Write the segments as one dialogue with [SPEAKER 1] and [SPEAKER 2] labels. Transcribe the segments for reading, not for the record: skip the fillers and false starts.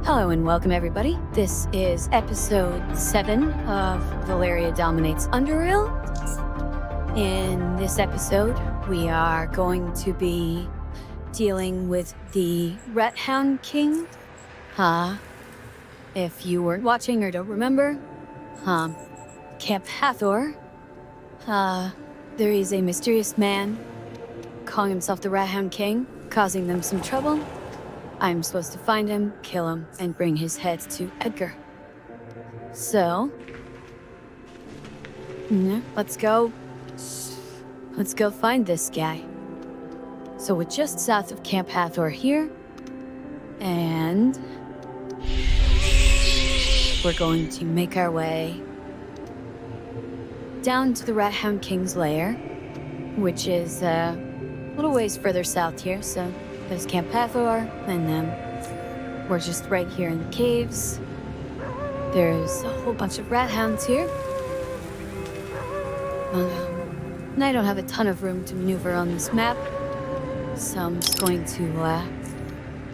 [SPEAKER 1] Hello and welcome everybody. This is episode 7 of Valeria Dominates Underrail. In this episode, we are going to be dealing with the Rathound King. If you weren't watching or don't remember, Camp Hathor, there is a mysterious man calling himself the Rathound King, causing them some trouble. I'm supposed to find him, kill him, and bring his head to Edgar. So, let's go find this guy. So we're just south of Camp Hathor here, and we're going to make our way down to the Rathound King's lair, which is a little ways further south here, so there's Camp Hathor, and then we're just right here in the caves. There's a whole bunch of rathounds here. And I don't have a ton of room to maneuver on this map, so I'm just going to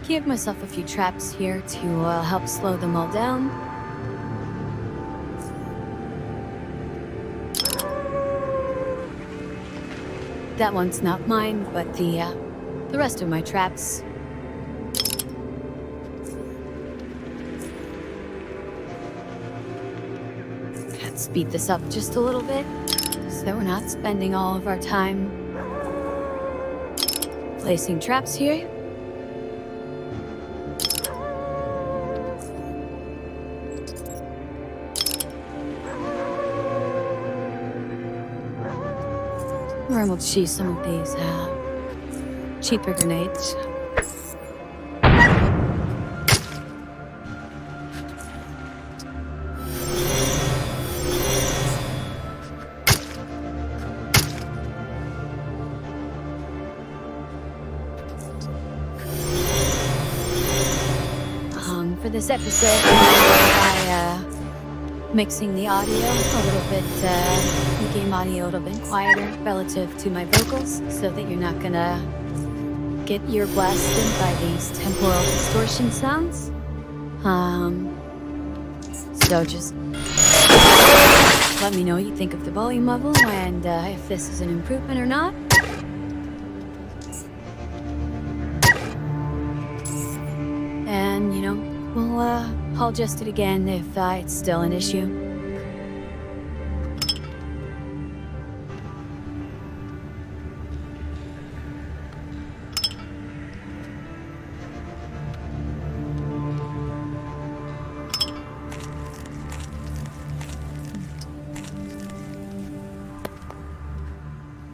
[SPEAKER 1] give myself a few traps here to help slow them all down. That one's not mine, but the rest of my traps. Let's speed this up just a little bit, so that we're not spending all of our time placing traps here. Or we'll choose some of these cheaper grenades. For this episode, I mixing the audio a little bit, the game audio a little bit quieter relative to my vocals, so that you're not gonna get ear blasted by these temporal distortion sounds. So just let me know what you think of the volume level and if this is an improvement or not. And, we'll I'll adjust it again if it's still an issue.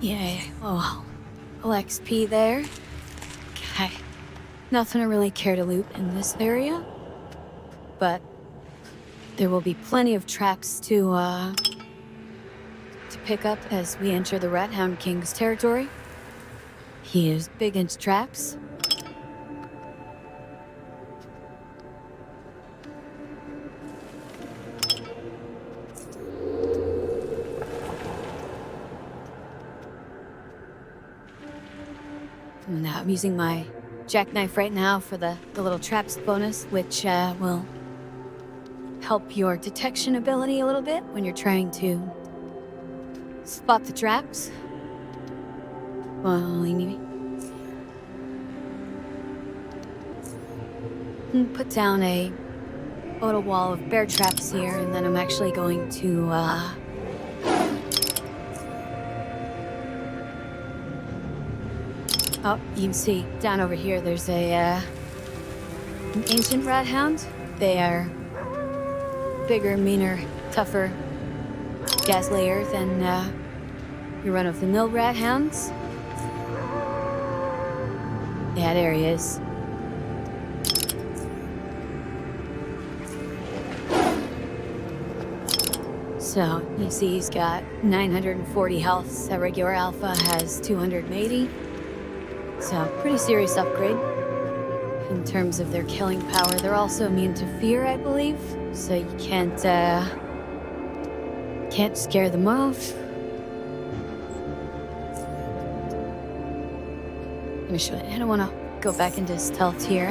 [SPEAKER 1] Yay. Oh, well, XP there. Okay. Nothing I really care to loot in this area. But there will be plenty of traps to pick up as we enter the Rathound King's territory. He is big into traps. Now I'm using my jackknife right now for the little traps bonus, which will help your detection ability a little bit when you're trying to spot the traps. Well, put down a little wall of bear traps here, and then I'm actually going to oh, you can see down over here there's an ancient rathound. They are bigger, meaner, tougher gas layer than your run-of-the-mill rathounds. Yeah, there he is. So, you see he's got 940 health. That regular alpha has 280. So, pretty serious upgrade in terms of their killing power. They're also immune to fear, I believe. So you can't scare them off. Let me show you. I don't want to go back into stealth here.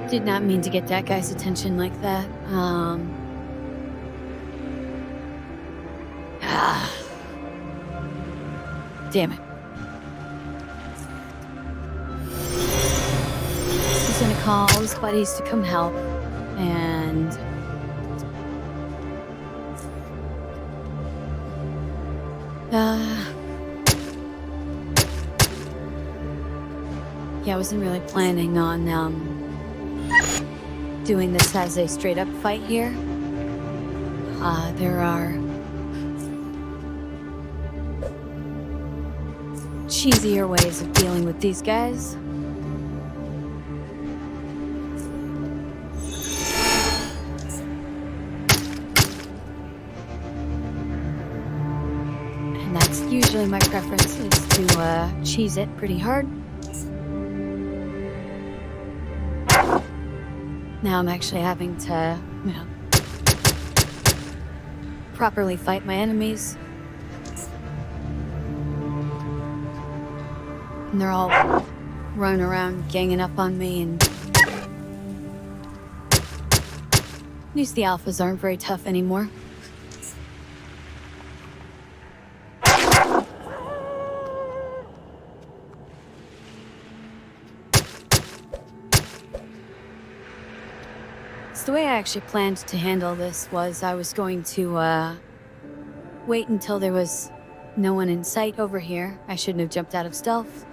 [SPEAKER 1] Did not mean to get that guy's attention like that. Damn it. He's gonna call his buddies to come help, and... yeah, I wasn't really planning on, doing this as a straight-up fight here. There are... cheesier ways of dealing with these guys. And that's usually my preference, is to cheese it pretty hard. Now I'm actually having to, properly fight my enemies. And they're all running around, ganging up on me, and... at least the alphas aren't very tough anymore. So the way I actually planned to handle this was I was going to, wait until there was no one in sight over here. I shouldn't have jumped out of stealth.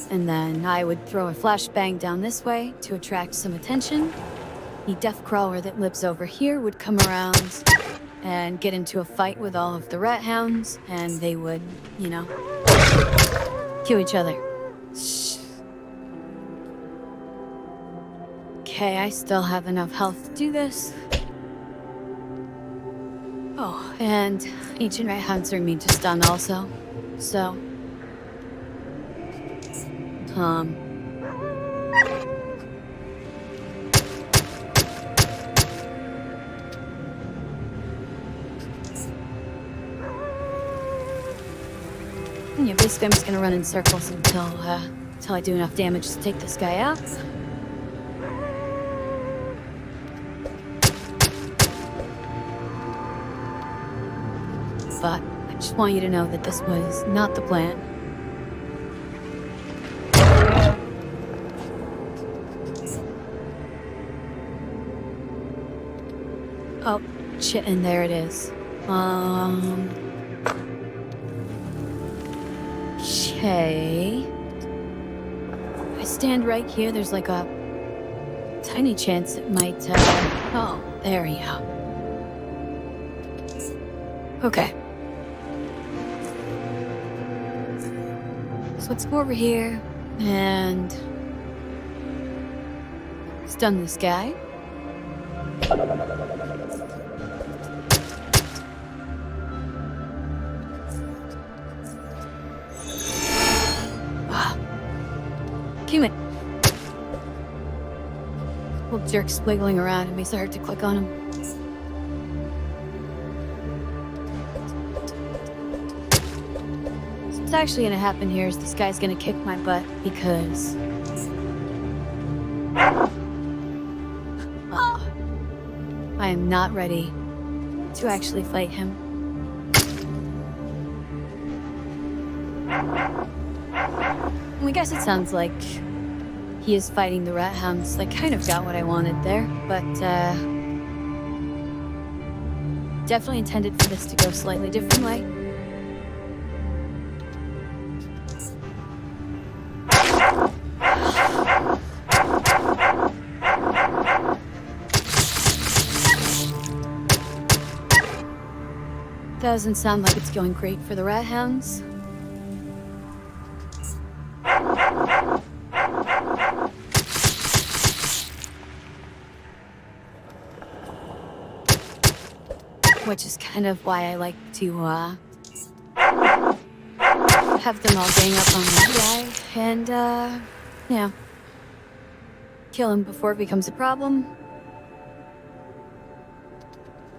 [SPEAKER 1] And then I would throw a flashbang down this way to attract some attention. The death crawler that lives over here would come around and get into a fight with all of the Rathounds, and they would, kill each other. Shh. Okay, I still have enough health to do this. Oh, and ancient Rathounds are immune to stun also, so... yeah, basically I'm just gonna run in circles until I do enough damage to take this guy out. But I just want you to know that this was not the plan. Oh, shit, and there it is. Okay. If I stand right here, there's like a tiny chance it might, oh, there you go. Okay. So let's go over here and stun this guy. Damn it. Little jerk's wiggling around. It makes it hard to click on him. So what's actually gonna happen here is this guy's gonna kick my butt because... I am not ready to actually fight him. I guess it sounds like he is fighting the Rathounds. I kind of got what I wanted there, but definitely intended for this to go a slightly different way. Doesn't sound like it's going great for the Rathounds. Which is kind of why I like to, have them all gang up on that guy and, kill him before it becomes a problem.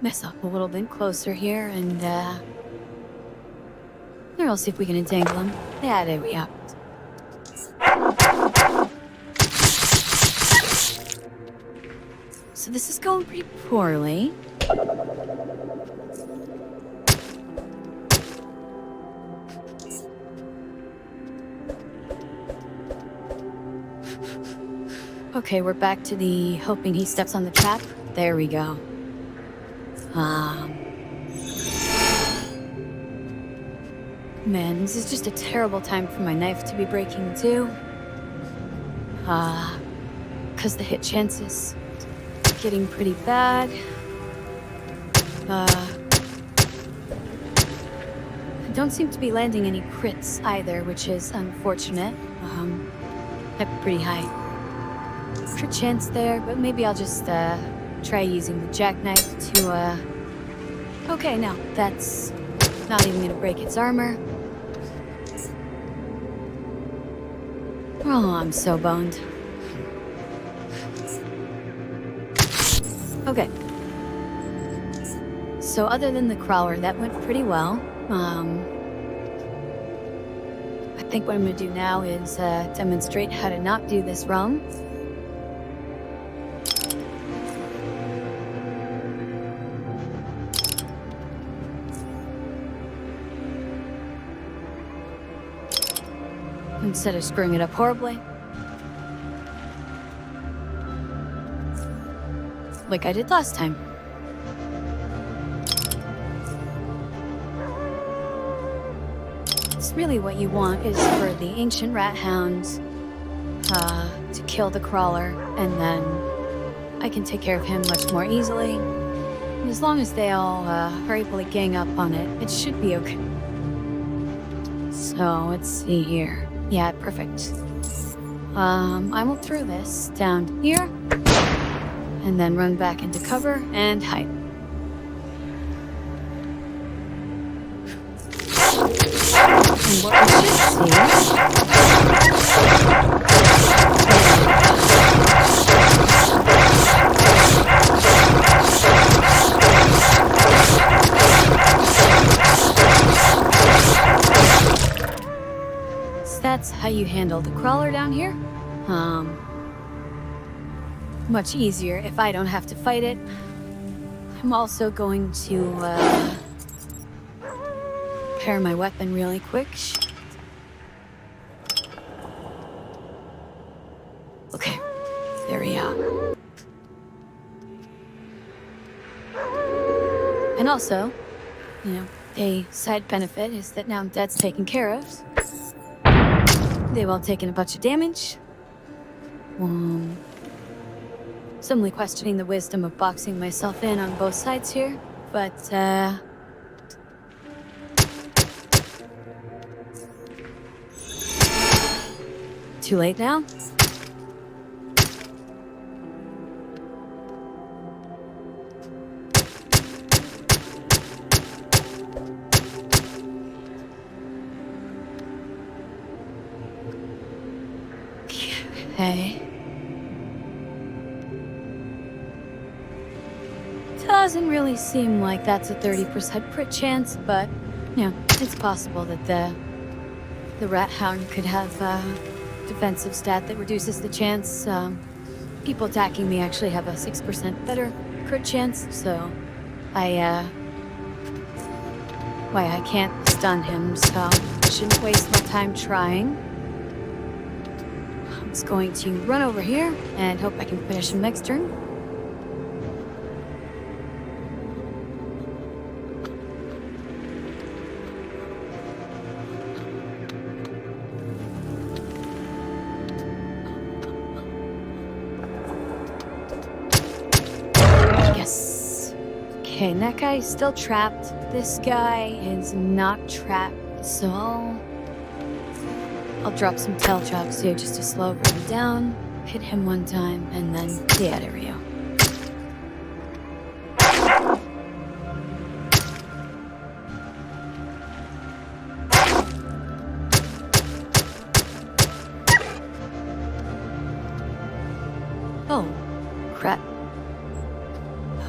[SPEAKER 1] Mess up a little bit closer here and, or I'll see if we can entangle him. Yeah, there we go. So this is going pretty poorly. Okay, we're back to the hoping he steps on the trap. There we go. Man, this is just a terrible time for my knife to be breaking too. Cause the hit chance is getting pretty bad. I don't seem to be landing any crits either, which is unfortunate. I have pretty high crit chance there, but maybe I'll just try using the jackknife to okay, no, that's not even gonna break its armor. Oh, I'm so boned. Okay. So other than the crawler, that went pretty well. I think what I'm gonna do now is demonstrate how to not do this wrong. Instead of screwing it up horribly. Like I did last time. It's really what you want is for the ancient Rathound to kill the crawler, and then I can take care of him much more easily. And as long as they all are able to gang up on it, it should be okay. So let's see here. Yeah, perfect. I will throw this down here, and then run back into cover and hide. And what we should that's how you handle the crawler down here. Much easier if I don't have to fight it. I'm also going to repair my weapon really quick. Okay, there we are. And also, a side benefit is that now that's taken care of. They've all taken a bunch of damage. Suddenly questioning the wisdom of boxing myself in on both sides here, but too late now. Okay. Doesn't really seem like that's a 30% crit chance, but it's possible that the Rathound could have a defensive stat that reduces the chance. People attacking me actually have a 6% better crit chance, so I can't stun him, so I shouldn't waste my time trying. I'm just going to run over here and hope I can finish him next turn. Okay, that guy is still trapped. This guy is not trapped, so I'll drop some tail chops here just to slow him down, hit him one time, and then, yeah, there we go. Oh, crap.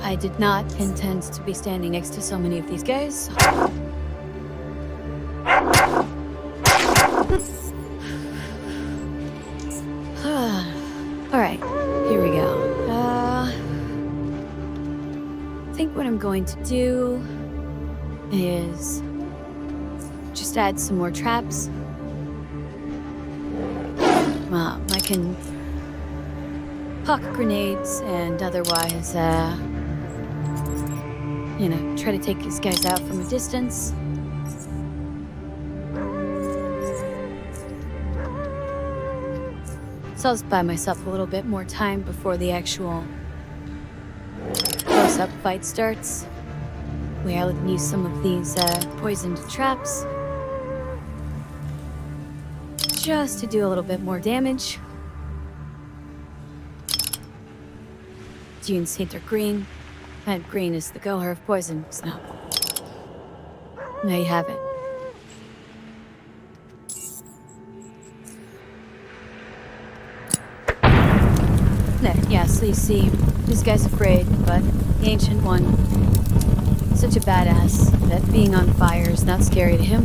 [SPEAKER 1] I did not intend to be standing next to so many of these guys. Alright, here we go. think what I'm going to do is just add some more traps. I can huck grenades and otherwise, try to take these guys out from a distance. So I'll just buy myself a little bit more time before the actual close-up fight starts. Where I can use some of these poisoned traps just to do a little bit more damage. Dunes hate their green, and green is the color of poison, so there you have it. Yeah, so you see, this guy's afraid, but the Ancient One, such a badass that being on fire is not scary to him.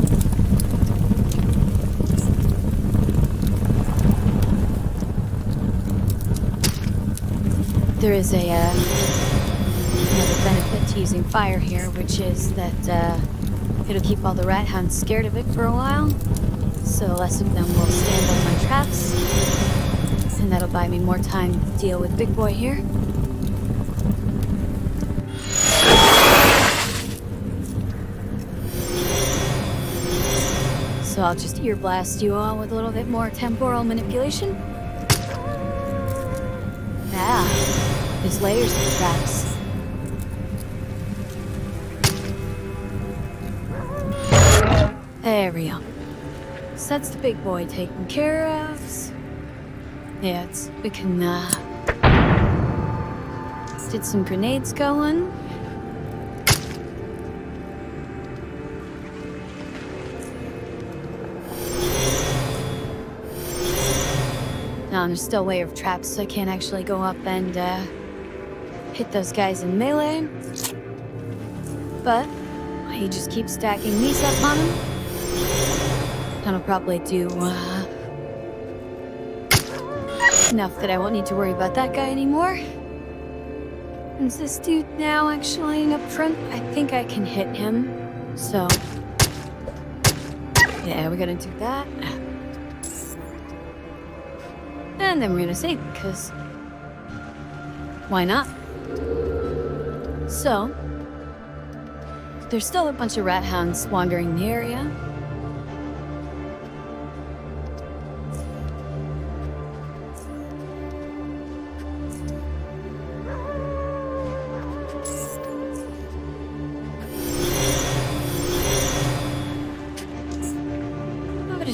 [SPEAKER 1] There is another benefit to using fire here, which is that it'll keep all the Rathounds scared of it for a while, so less of them will stand on my traps. And that'll buy me more time to deal with Big Boy here. So I'll just ear blast you all with a little bit more temporal manipulation. There's layers of traps. There we go. So that's the Big Boy taken care of. Yeah, we can, get some grenades going. Now, there's still a layer of traps, so I can't actually go up and, hit those guys in melee. But, you just keep stacking these up on him. That'll probably do, enough that I won't need to worry about that guy anymore. And this dude now actually up front, I think I can hit him. So, yeah, we're gonna do that. And then we're gonna save, because why not? So, there's still a bunch of Rathounds wandering the area.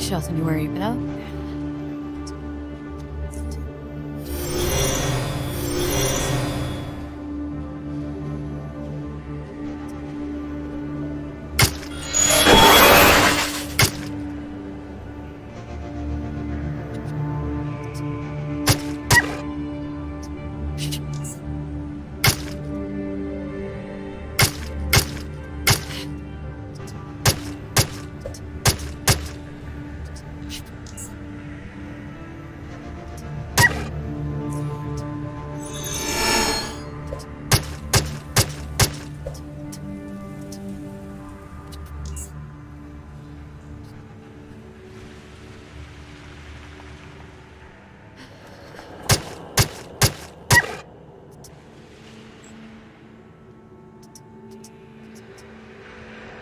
[SPEAKER 1] Nothing to worry about.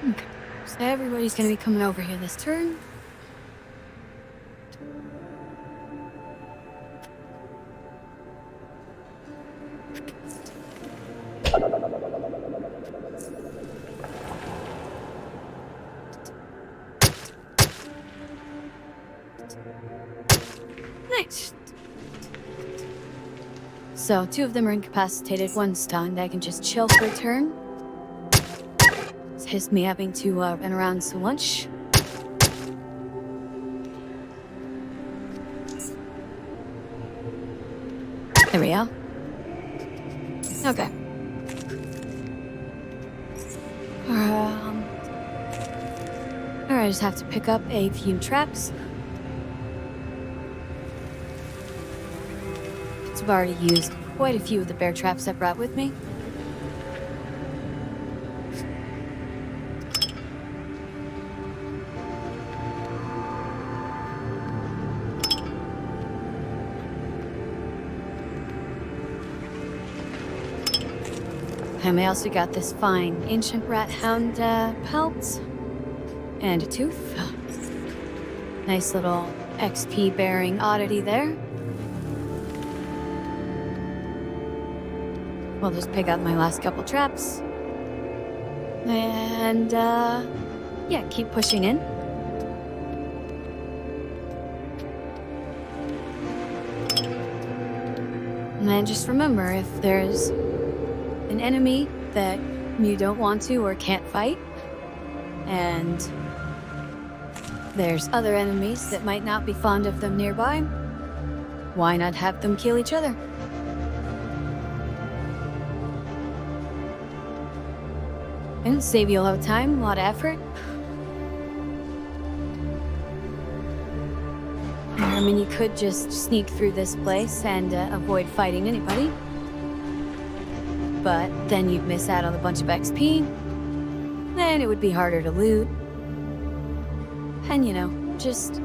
[SPEAKER 1] Okay, so everybody's gonna be coming over here this turn. Nice. So, 2 of them are incapacitated, 1 stunned. I can just chill for a turn. Saves me having to run around so much. There we go. Okay. Alright, I just have to pick up a few traps. I've already used quite a few of the bear traps I brought with me. And I also got this fine ancient Rathound pelt. And a tooth. Nice little XP-bearing oddity there. We'll just pick up my last couple traps. And, yeah, keep pushing in. And just remember, if there's an enemy that you don't want to or can't fight, and there's other enemies that might not be fond of them nearby, why not have them kill each other? And save you a lot of time, a lot of effort. I mean, you could just sneak through this place and avoid fighting anybody. But then you'd miss out on a bunch of XP. And it would be harder to loot. And, you know, just...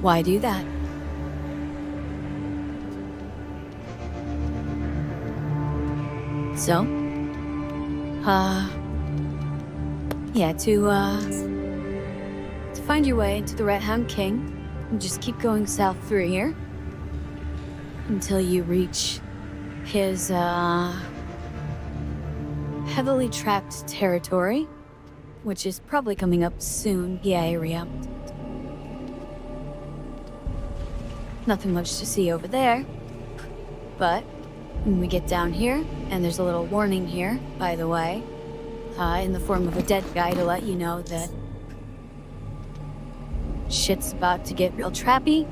[SPEAKER 1] why do that? So, yeah, to find your way to the Rathound King, you just keep going south through here until you reach his, heavily trapped territory, which is probably coming up soon, the area. Nothing much to see over there, but when we get down here, and there's a little warning here, by the way, in the form of a dead guy to let you know that shit's about to get real trappy.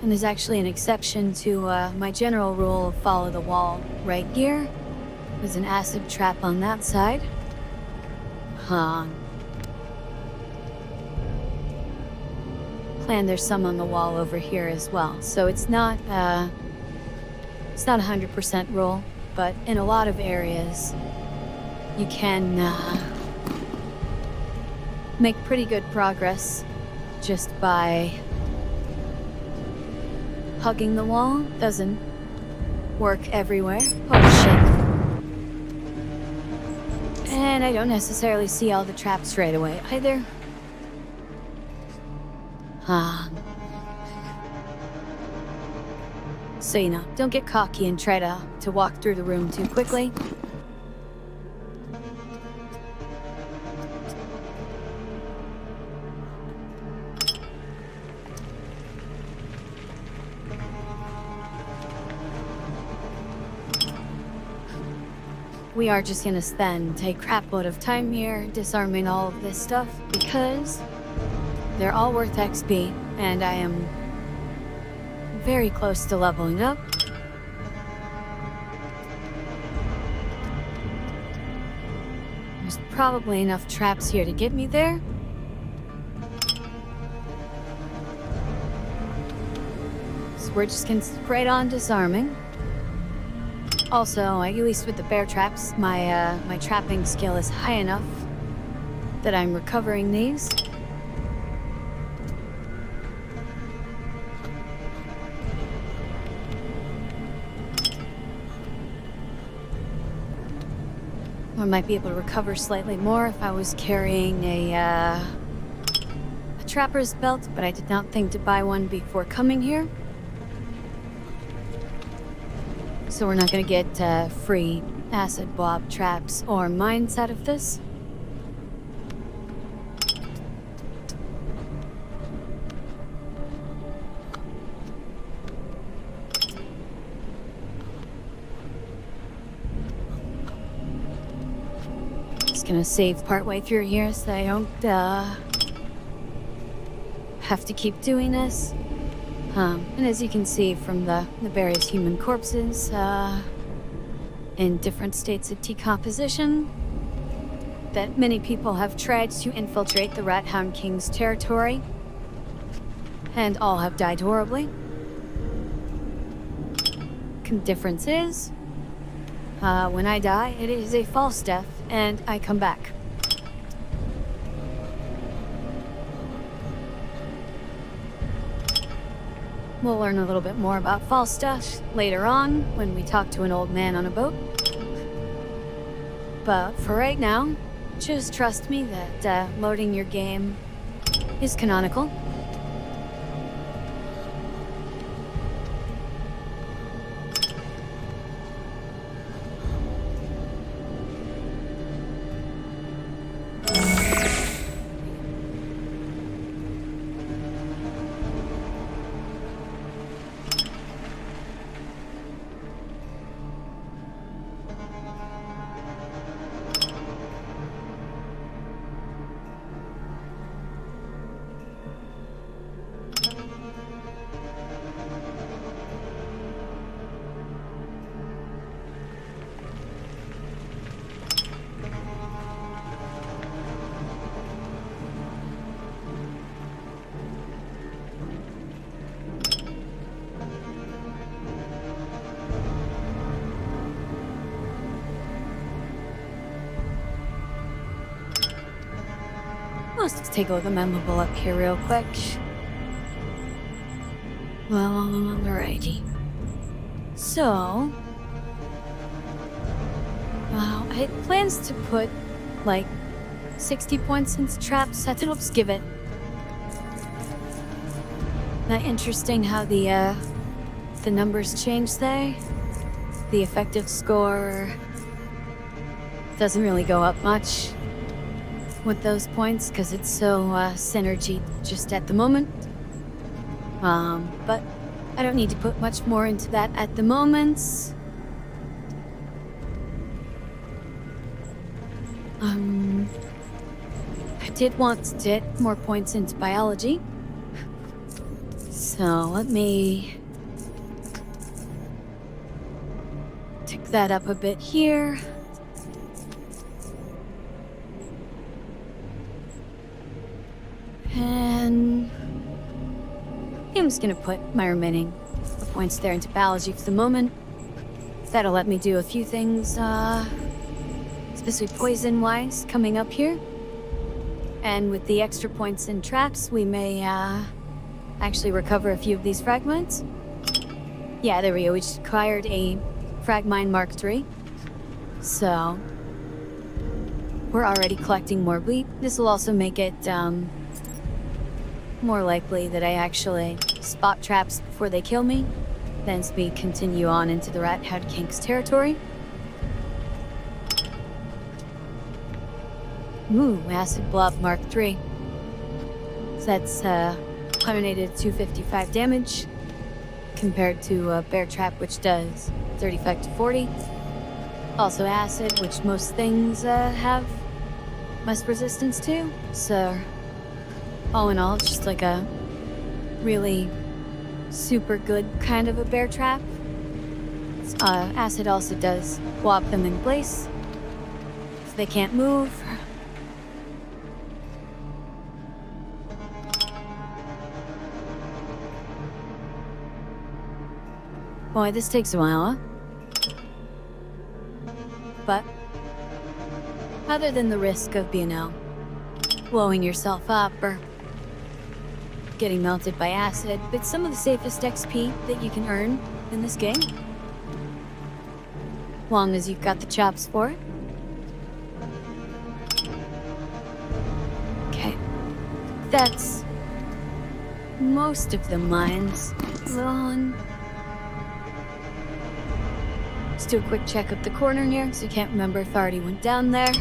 [SPEAKER 1] And there's actually an exception to my general rule of follow the wall. Right here, there's an acid trap on that side. And there's some on the wall over here as well. So it's not 100% rule, but in a lot of areas, you can make pretty good progress just by hugging the wall. Doesn't work everywhere. Oh shit. And I don't necessarily see all the traps right away either. So, you know, don't get cocky and try to walk through the room too quickly. We are just gonna spend a crapload of time here disarming all of this stuff because they're all worth XP, and I am very close to leveling up. There's probably enough traps here to get me there. So we're just gonna skip right on disarming. Also, at least with the bear traps, my trapping skill is high enough that I'm recovering these. I might be able to recover slightly more if I was carrying a trapper's belt, but I did not think to buy one before coming here. So we're not gonna get free acid blob traps or mines out of this. Just gonna save partway through here so I don't have to keep doing this. And as you can see from the various human corpses in different states of decomposition, that many people have tried to infiltrate the Rathound King's territory, and all have died horribly. Difference is, When I die, it is a false death, and I come back. We'll learn a little bit more about false death later on, when we talk to an old man on a boat. But for right now, just trust me that loading your game is canonical. Let's take a look at my mobile up here real quick. Well, alrighty. So... I had plans to put, like, 60 points into traps. I think I'll just give it. Not interesting how the numbers change there. The effective score doesn't really go up much with those points, because it's so synergy just at the moment. But I don't need to put much more into that at the moment. I did want to get more points into biology. So let me tick that up a bit here. And I'm just gonna put my remaining points there into biology for the moment. That'll let me do a few things, especially poison-wise, coming up here. And with the extra points in traps, we may, actually recover a few of these fragments. Yeah, there we go. We just acquired a Fragmine Mark III. So, we're already collecting more bleep. This will also make it, more likely that I actually spot traps before they kill me, then as we continue on into the Rathound King's territory. Ooh, Acid Blob Mark III. So that's eliminated 255 damage, compared to a Bear Trap, which does 35 to 40. Also Acid, which most things have must resistance to, so all in all, it's just like a really super good kind of a bear trap. Acid also does whop them in place, so they can't move. Boy, this takes a while, huh? But other than the risk of, blowing yourself up or getting melted by acid, it's some of the safest XP that you can earn in this game. Long as you've got the chops for it. Okay. That's most of the mines. On. Let's do a quick check up the corner here, because I can't remember if I already went down there.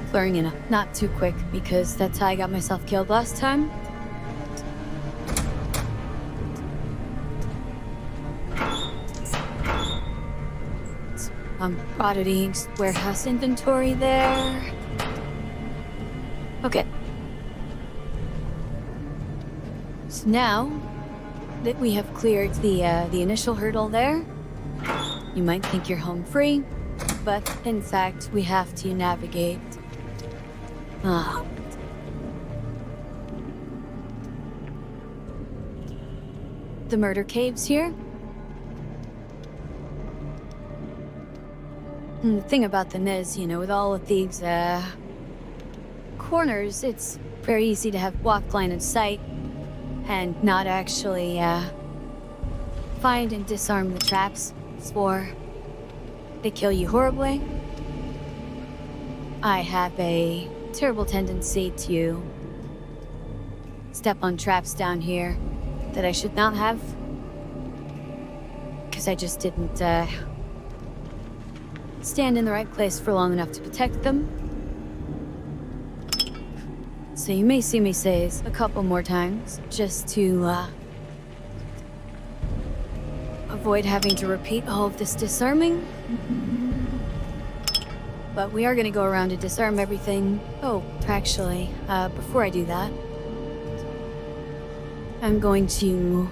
[SPEAKER 1] Clearing in not too quick, because that's how I got myself killed last time. Oddity warehouse inventory there. Okay. So now that we have cleared the initial hurdle there, you might think you're home free, but in fact we have to navigate. the murder caves here. And the thing about them is, with all of these, corners, it's very easy to have walk line of sight and not actually, find and disarm the traps before they kill you horribly. I have a terrible tendency to step on traps down here that I should not have, because I just didn't stand in the right place for long enough to protect them. So you may see me say this a couple more times, just to avoid having to repeat all of this disarming. But we are gonna go around to disarm everything. Oh, actually, before I do that, I'm going to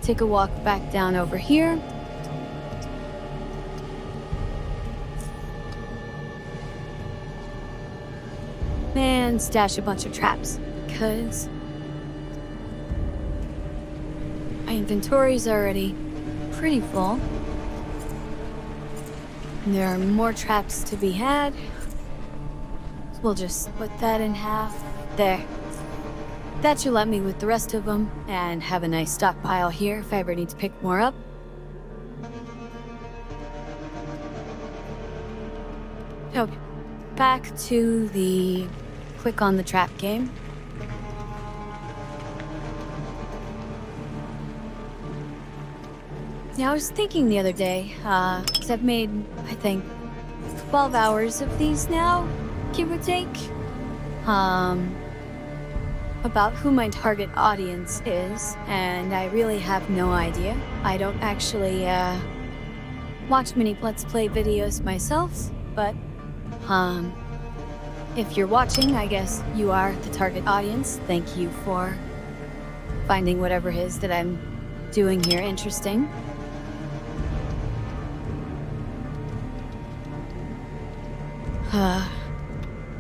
[SPEAKER 1] take a walk back down over here. And stash a bunch of traps, because my inventory's already pretty full. And there are more traps to be had. We'll just split that in half. There. That should let me with the rest of them, and have a nice stockpile here if I ever need to pick more up. Okay, back to the click on the trap game. Now, I was thinking the other day, 'cause I've made, I think, 12 hours of these now, give or take, about who my target audience is, and I really have no idea. I don't actually, watch many Let's Play videos myself, but, if you're watching, I guess you are the target audience. Thank you for finding whatever it is that I'm doing here interesting.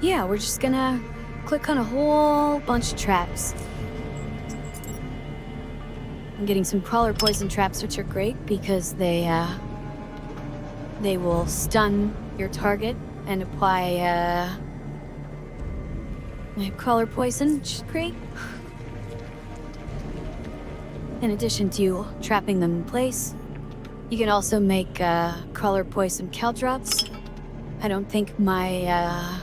[SPEAKER 1] Yeah, we're just gonna click on a whole bunch of traps. I'm getting some crawler poison traps, which are great because they will stun your target and apply, crawler poison, which is great. In addition to trapping them in place, you can also make, crawler poison caltrops. I don't think my,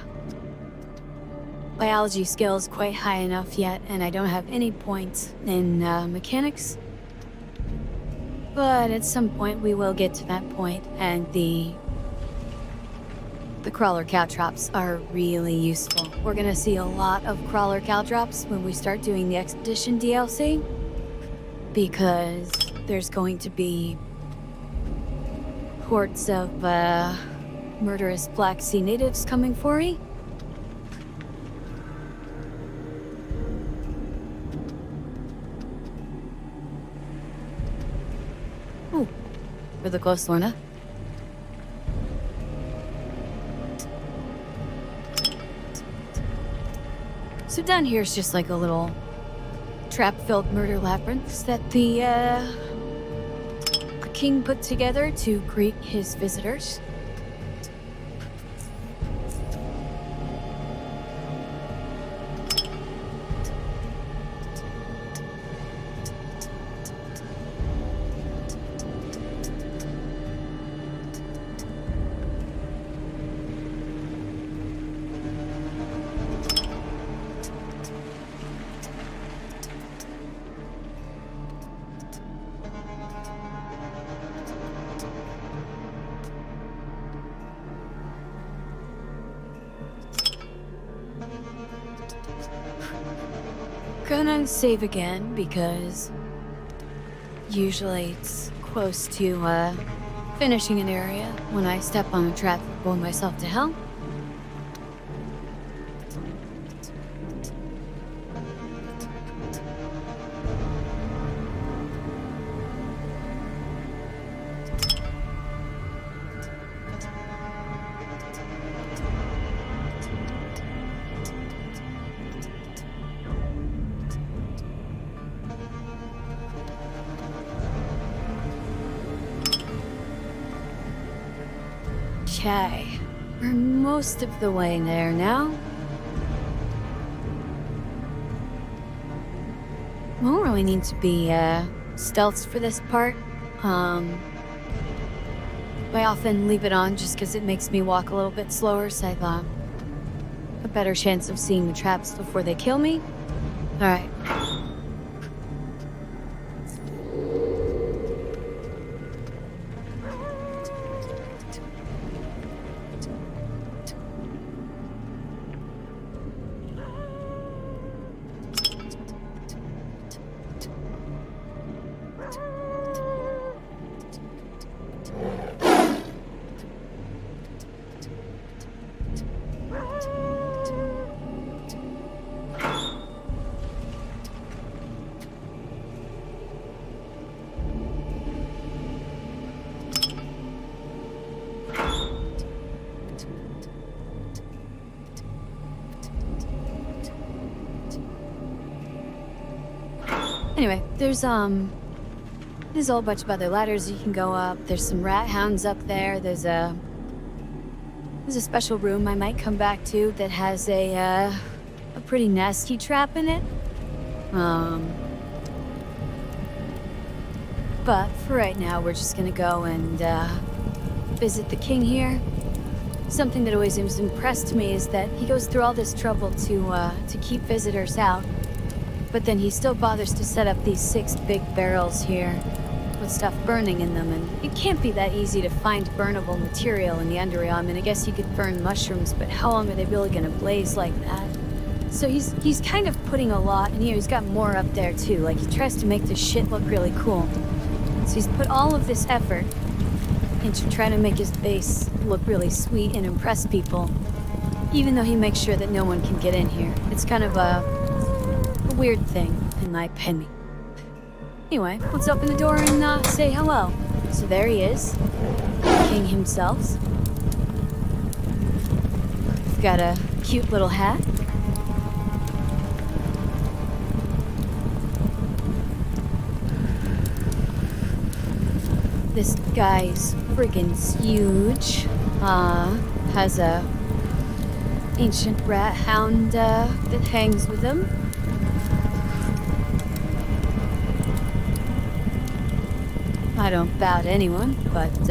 [SPEAKER 1] biology skill is quite high enough yet, and I don't have any points in, mechanics. But at some point we will get to that point, and the crawler caltrops are really useful. We're gonna see a lot of crawler caltrops when we start doing the Expedition DLC, because there's going to be hordes of, murderous Black Sea natives coming for me. Oh, really close, Lorna. So down here is just like a little trap-filled murder labyrinth that the king put together to greet his visitors. Gonna save again because usually it's close to finishing an area when I step on a trap and blow myself to hell. Okay. We're most of the way there now. Won't really need to be, stealths for this part. I often leave it on just because it makes me walk a little bit slower, so I've, a better chance of seeing the traps before they kill me. Alright. Anyway, there's a whole bunch of other ladders you can go up. There's some Rathounds up there. There's a special room I might come back to that has a pretty nasty trap in it. But for right now, we're just gonna go and visit the king here. Something that always has impressed me is that he goes through all this trouble to keep visitors out. But then he still bothers to set up these 6 big barrels here with stuff burning in them, and it can't be that easy to find burnable material in the Underrail. I mean, I guess you could burn mushrooms, but how long are they really gonna blaze like that? So he's kind of putting a lot, and he's got more up there too. Like, he tries to make this shit look really cool. So he's put all of this effort into trying to make his base look really sweet and impress people, even though he makes sure that no one can get in here. It's kind of a weird thing, in my opinion. Anyway, let's open the door and say hello. So there he is, the king himself. He's got a cute little hat. This guy's friggin' huge. Has a ancient Rathound that hangs with him. I don't bow to anyone, but,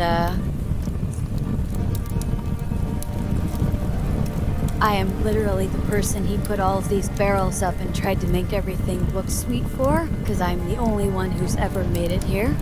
[SPEAKER 1] I am literally the person he put all of these barrels up and tried to make everything look sweet for, because I'm the only one who's ever made it here.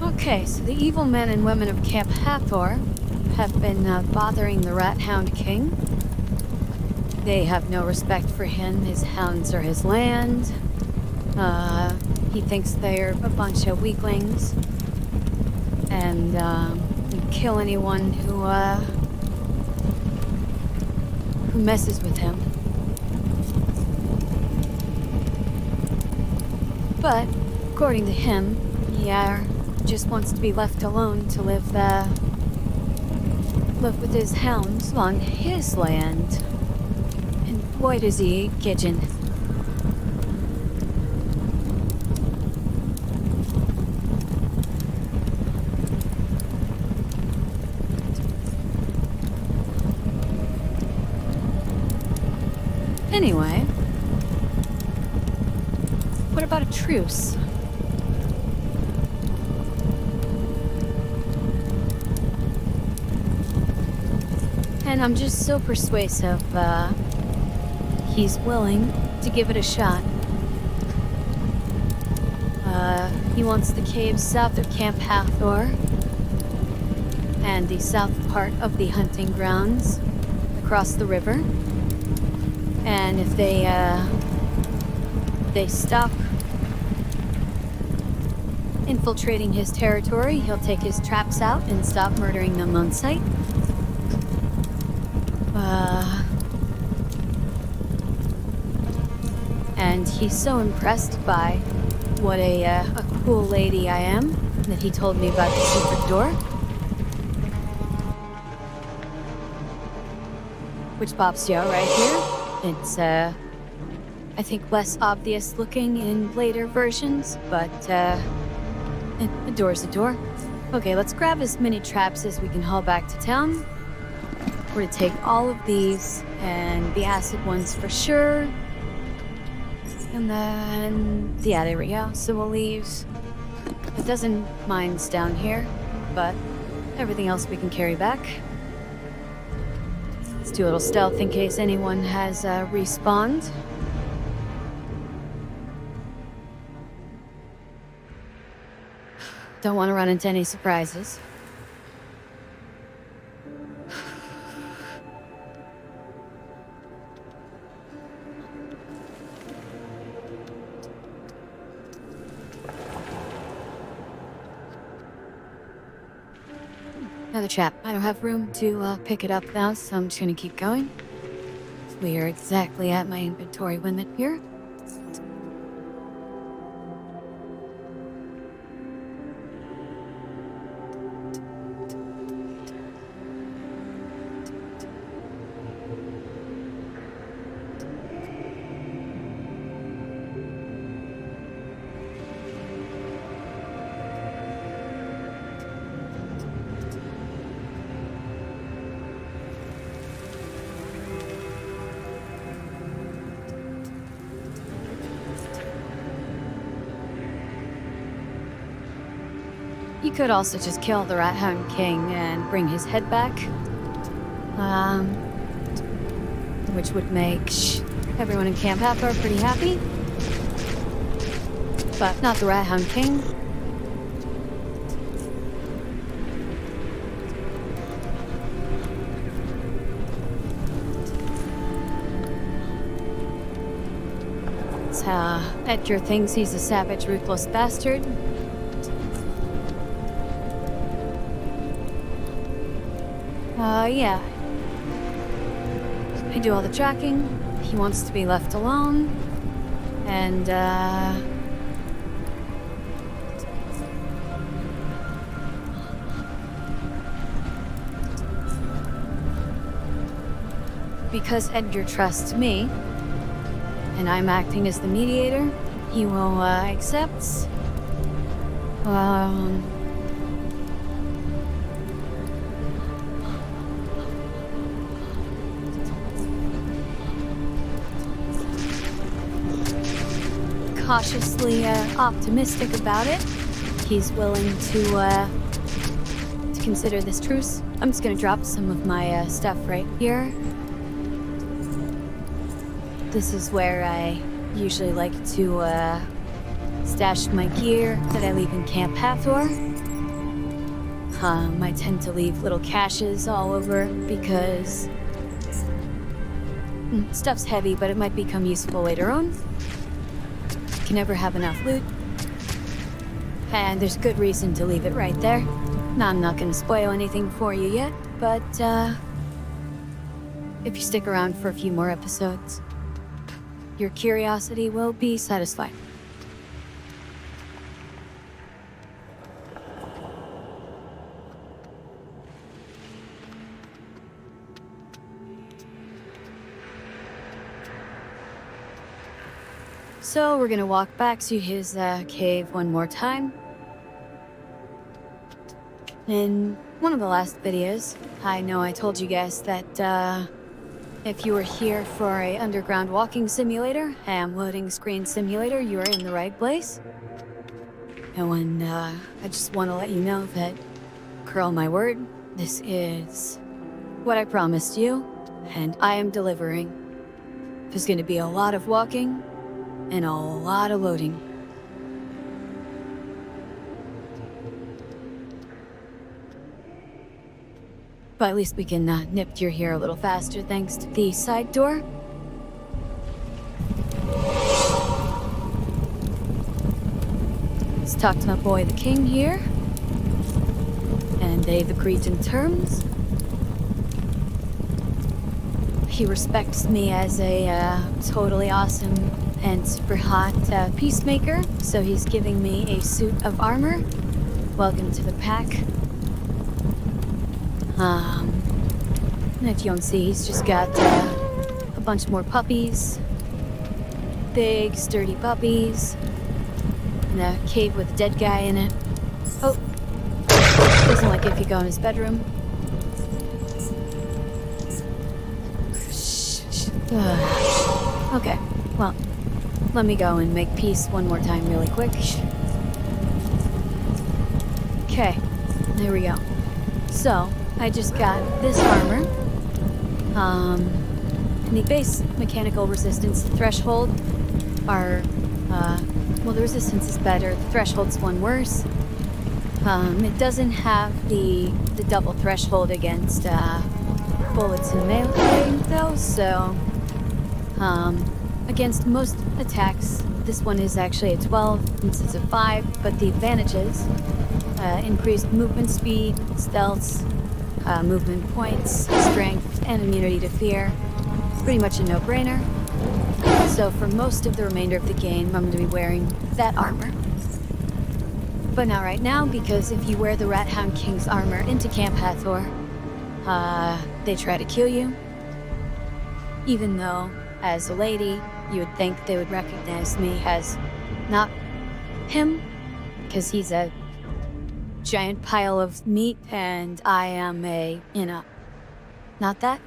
[SPEAKER 1] Okay, so the evil men and women of Camp Hathor have been bothering the Rathound King. They have no respect for him. His hounds are his land. He thinks they're a bunch of weaklings. And kill anyone who messes with him. But, according to him, he just wants to be left alone to live with his hounds on his land. And boy does he gidgeon. Anyway, what about a truce? And I'm just so persuasive, he's willing to give it a shot. He wants the caves south of Camp Hathor and the south part of the hunting grounds across the river. And if they stop infiltrating his territory, he'll take his traps out and stop murdering them on sight. And he's so impressed by what a cool lady I am that he told me about the secret door. Which pops you out right here. It's, I think less obvious looking in later versions, but, a door's a door. Okay, let's grab as many traps as we can haul back to town. We're gonna take all of these, and the acid ones for sure. And then, yeah, there we go. So we'll leave a dozen mines down here, but everything else we can carry back. Let's do a little stealth in case anyone has respawned. Don't want to run into any surprises. Another trap. I don't have room to pick it up now, so I'm just gonna keep going. We are exactly at my inventory limit here. You could also just kill the Rathound King and bring his head back. Which would make everyone in Camp Hathor pretty happy. But not the Rathound King. That's how Edgar thinks he's a savage, ruthless bastard. Yeah. I do all the tracking. He wants to be left alone. And, because Edgar trusts me, and I'm acting as the mediator, he will, accept. Cautiously optimistic about it. He's willing to consider this truce. I'm just gonna drop some of my stuff right here. This is where I usually like to stash my gear that I leave in Camp Hathor. I tend to leave little caches all over because stuff's heavy, but it might become useful later on. Can never have enough loot. And there's good reason to leave it right there. Now, I'm not gonna spoil anything for you yet, but if you stick around for a few more episodes, your curiosity will be satisfied. So we're gonna walk back to his cave one more time. In one of the last videos, I know I told you guys that if you were here for a underground walking simulator and loading screen simulator, you are in the right place. And I just want to let you know that, curl my word, this is what I promised you, and I am delivering. There's gonna be a lot of walking and a lot of loading. But at least we can nip through here a little faster thanks to the side door. Let's talk to my boy the king here. And they've agreed in terms. He respects me as a totally awesome and super hot peacemaker, so he's giving me a suit of armor. Welcome to the pack. And if you don't see, he's just got a bunch more puppies. Big, sturdy puppies. And a cave with a dead guy in it. Oh, doesn't like it if you go in his bedroom. Okay, well, let me go and make peace one more time really quick. Okay, there we go. So, I just got this armor. And the base mechanical resistance threshold are, well, the resistance is better, the threshold's one worse. It doesn't have the double threshold against, bullets and melee, though, so, against most attacks, this one is actually a 12 instead of 5, but the advantages, increased movement speed, stealth, movement points, strength, and immunity to fear. Pretty much a no-brainer. So for most of the remainder of the game, I'm going to be wearing that armor. But not right now, because if you wear the Rathound King's armor into Camp Hathor, they try to kill you. Even though, as a lady, you would think they would recognize me as not him, because he's a giant pile of meat, and I am a, not that.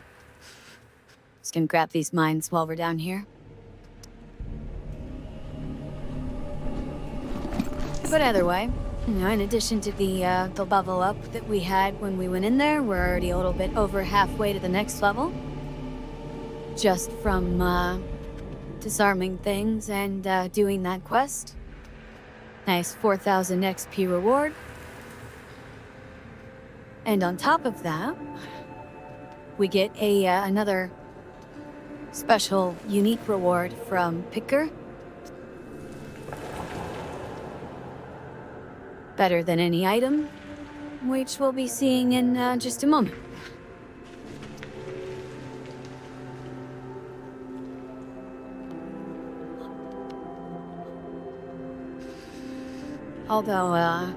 [SPEAKER 1] Just gonna grab these mines while we're down here. But either way, in addition to the level up that we had when we went in there, we're already a little bit over halfway to the next level. Just from, disarming things and, doing that quest. Nice 4,000 XP reward. And on top of that, we get another special, unique reward from Picker. Better than any item, which we'll be seeing in just a moment. Although,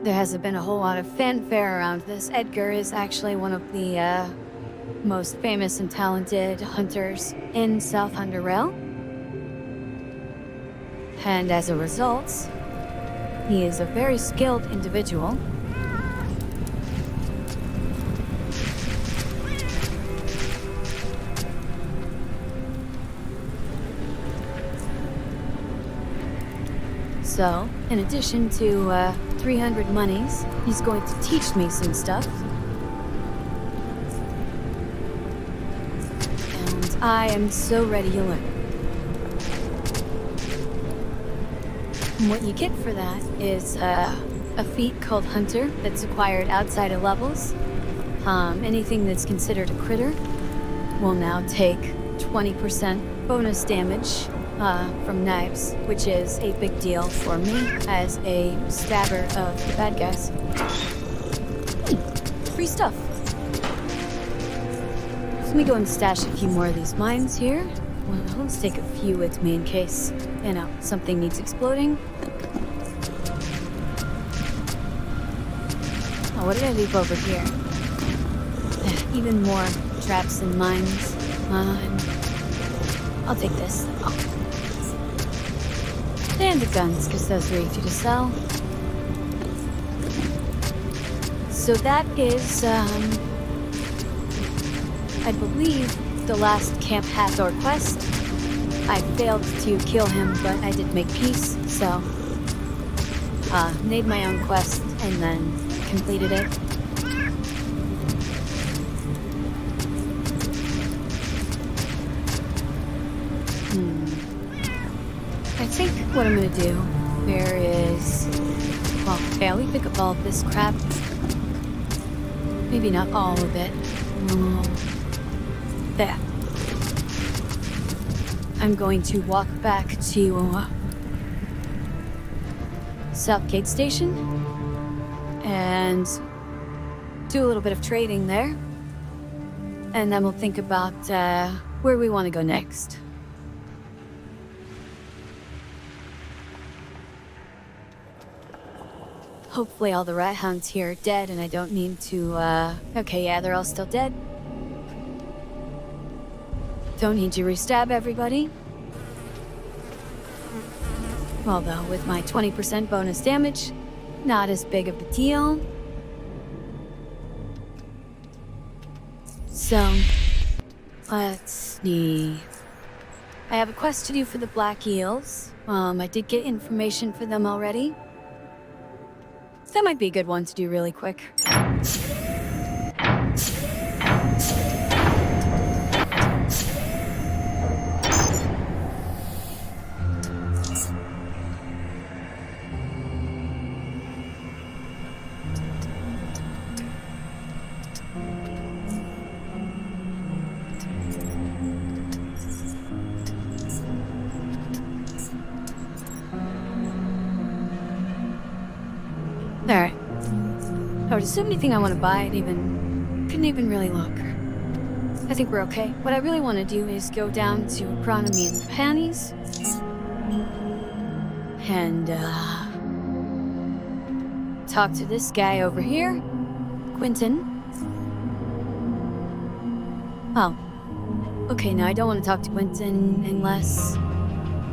[SPEAKER 1] there hasn't been a whole lot of fanfare around this, Edgar is actually one of the most famous and talented hunters in South Underrail. And as a result, he is a very skilled individual. So, in addition to 300 monies, he's going to teach me some stuff. And I am so ready to learn. And what you get for that is a feat called Hunter that's acquired outside of levels. Anything that's considered a critter will now take 20% bonus damage from knives, which is a big deal for me as a stabber of the bad guys. Free stuff. Let me go and stash a few more of these mines here. Well, let's take a few with me in case, something needs exploding. Oh, what did I leave over here? Even more traps and mines. I'll take this. Oh. And the guns, because those are easy to sell. So that is, I believe, the last Camp Hathor quest. I failed to kill him, but I did make peace, so... made my own quest, and then completed it. I think what I'm gonna do, there is... Well, okay, we pick up all of this crap. Maybe not all of it. There. I'm going to walk back to Southgate Station and do a little bit of trading there. And then we'll think about where we want to go next. Hopefully all the Rathounds here are dead and I don't need to, Okay, yeah, they're all still dead. Don't need to restab everybody. Although, with my 20% bonus damage, not as big of a deal. So, let's see. I have a quest to do for the Black Eels. I did get information for them already. That might be a good one to do really quick. Alright. I would assume anything I want to buy, couldn't even really look. I think we're okay. What I really want to do is go down to Economy and Panties. And, talk to this guy over here. Quentin. Oh. Okay, now I don't want to talk to Quentin unless...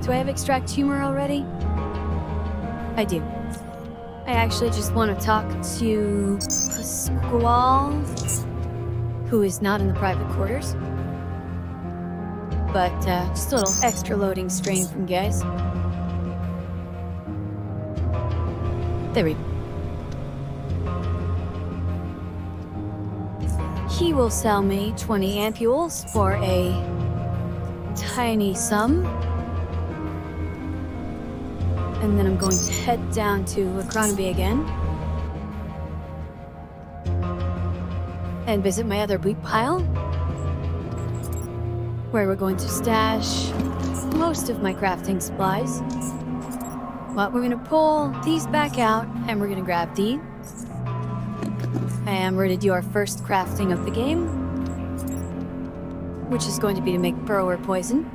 [SPEAKER 1] Do I have Extract Humor already? I do. I actually just want to talk to Pasquale, who is not in the private quarters. But, just a little extra loading strain from guys. There we go. He will sell me 20 ampules for a tiny sum. And then I'm going to head down to Economy again. And visit my other boot pile, where we're going to stash most of my crafting supplies. But we're gonna pull these back out, and we're gonna grab these. And we're gonna do our first crafting of the game, which is going to be to make burrower poison.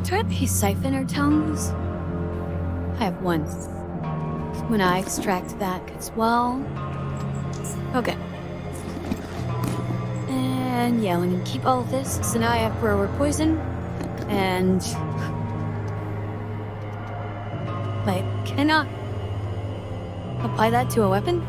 [SPEAKER 1] Do I have any siphon or tongues? I have one. When I extract that as well. Okay. And yeah, I'm gonna keep all of this. So now I have burrower poison. And... Wait, can I not apply that to a weapon?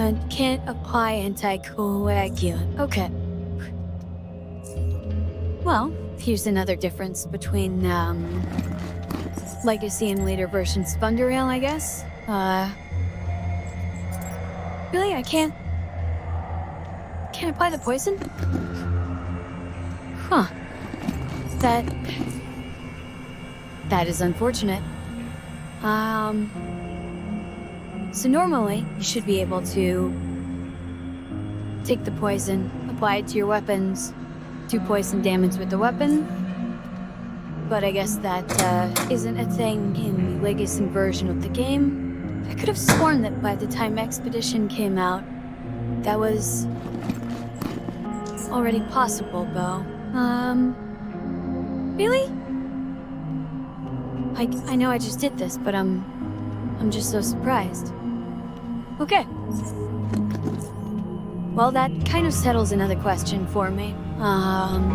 [SPEAKER 1] I can't apply anticoagulant. Okay. Well, here's another difference between, Legacy and later versions of Underrail, I guess. Really? I can't apply the poison? Huh. That is unfortunate. So normally, you should be able to take the poison, apply it to your weapons, do poison damage with the weapon. But I guess that isn't a thing in the Legacy version of the game. I could have sworn that by the time Expedition came out, that was already possible, though. Really? I know I just did this, but I'm just so surprised. Okay. Well, that kind of settles another question for me. I'm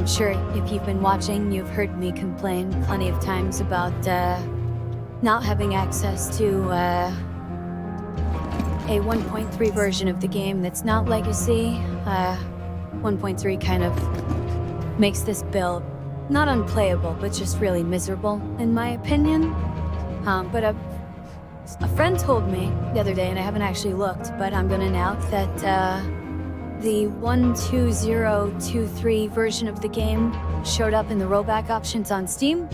[SPEAKER 1] sure if you've been watching, you've heard me complain plenty of times about, not having access to, a 1.3 version of the game that's not Legacy. 1.3 kind of makes this build not unplayable, but just really miserable, in my opinion. But a friend told me the other day, and I haven't actually looked, but I'm gonna announce that, the 1.2023 version of the game showed up in the rollback options on Steam.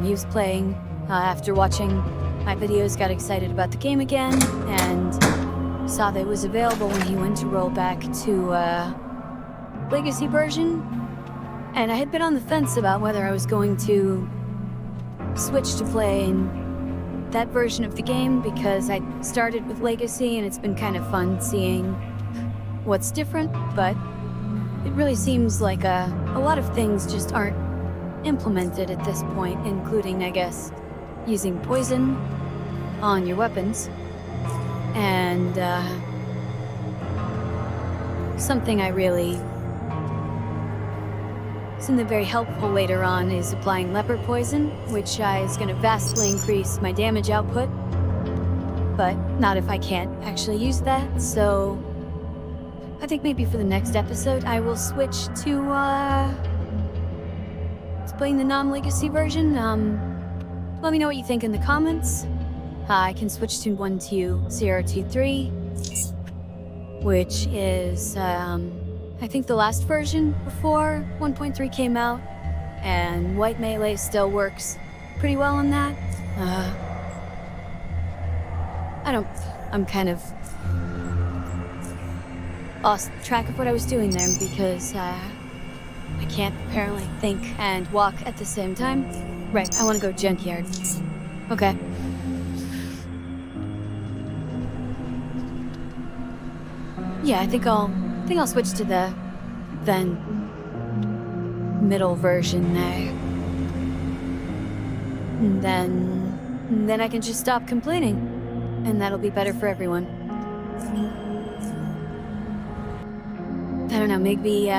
[SPEAKER 1] He was playing, after watching my videos, got excited about the game again, and saw that it was available when he went to roll back to, Legacy version. And I had been on the fence about whether I was going to switch to playing that version of the game because I started with Legacy and it's been kind of fun seeing what's different, but it really seems like a lot of things just aren't implemented at this point, including, I guess, using poison on your weapons. And something very helpful later on is applying leopard poison, which is going to vastly increase my damage output, but not if I can't actually use that, so I think maybe for the next episode I will switch to playing the non-legacy version. Let me know what you think in the comments. I can switch to 12023, which is I think the last version before 1.3 came out, and white melee still works pretty well on that. I'm kind of lost track of what I was doing there because I can't apparently think and walk at the same time. Right, I want to go Junkyard. Okay. Yeah, I think I'll switch to the then middle version there. And then I can just stop complaining, and that'll be better for everyone. I don't know, maybe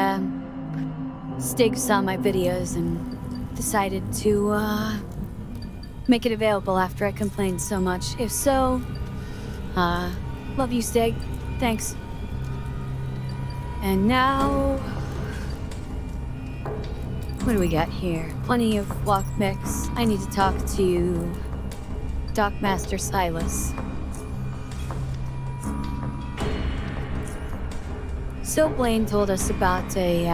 [SPEAKER 1] Stig saw my videos and decided to make it available after I complained so much. If so, love you, Stig. Thanks. And now, what do we got here? Plenty of walk mix. I need to talk to Dockmaster Silas. So Blaine told us about a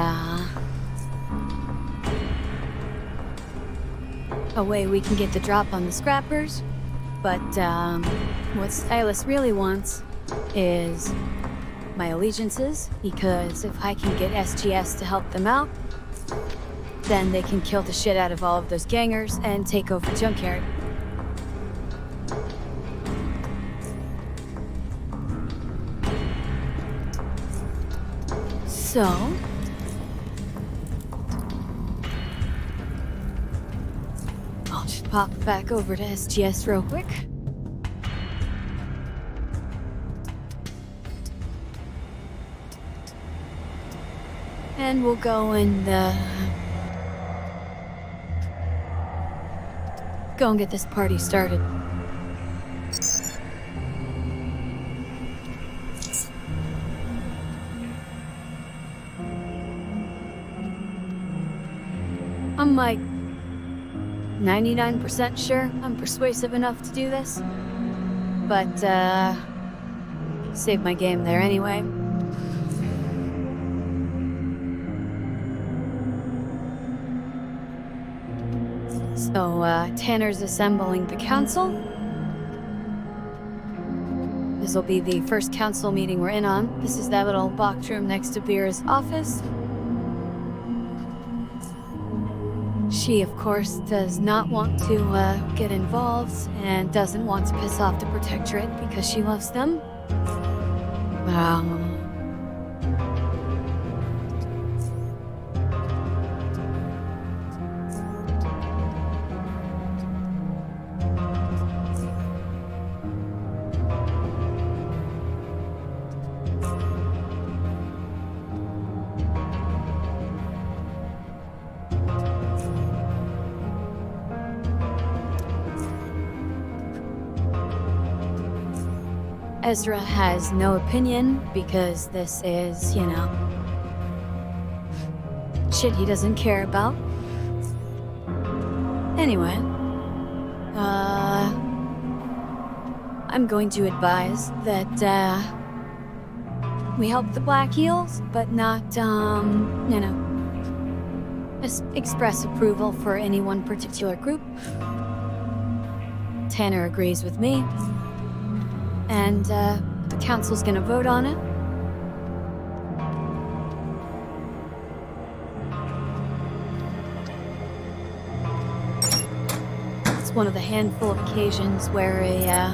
[SPEAKER 1] way we can get the drop on the scrappers, but what Silas really wants is my allegiances, because if I can get SGS to help them out, then they can kill the shit out of all of those gangers and take over Junkyard. So I'll just pop back over to SGS real quick. And we'll go and go and get this party started. I'm like 99% sure I'm persuasive enough to do this, but save my game there anyway. So, Tanner's assembling the council. This will be the first council meeting we're in on. This is that little box room next to Vera's office. She, of course, does not want to get involved and doesn't want to piss off the Protectorate because she loves them. Ezra has no opinion because this is, you know, shit he doesn't care about. Anyway, I'm going to advise that we help the Black Eels, but not, you know, express approval for any one particular group. Tanner agrees with me. And the council's gonna vote on it. It's one of the handful of occasions where a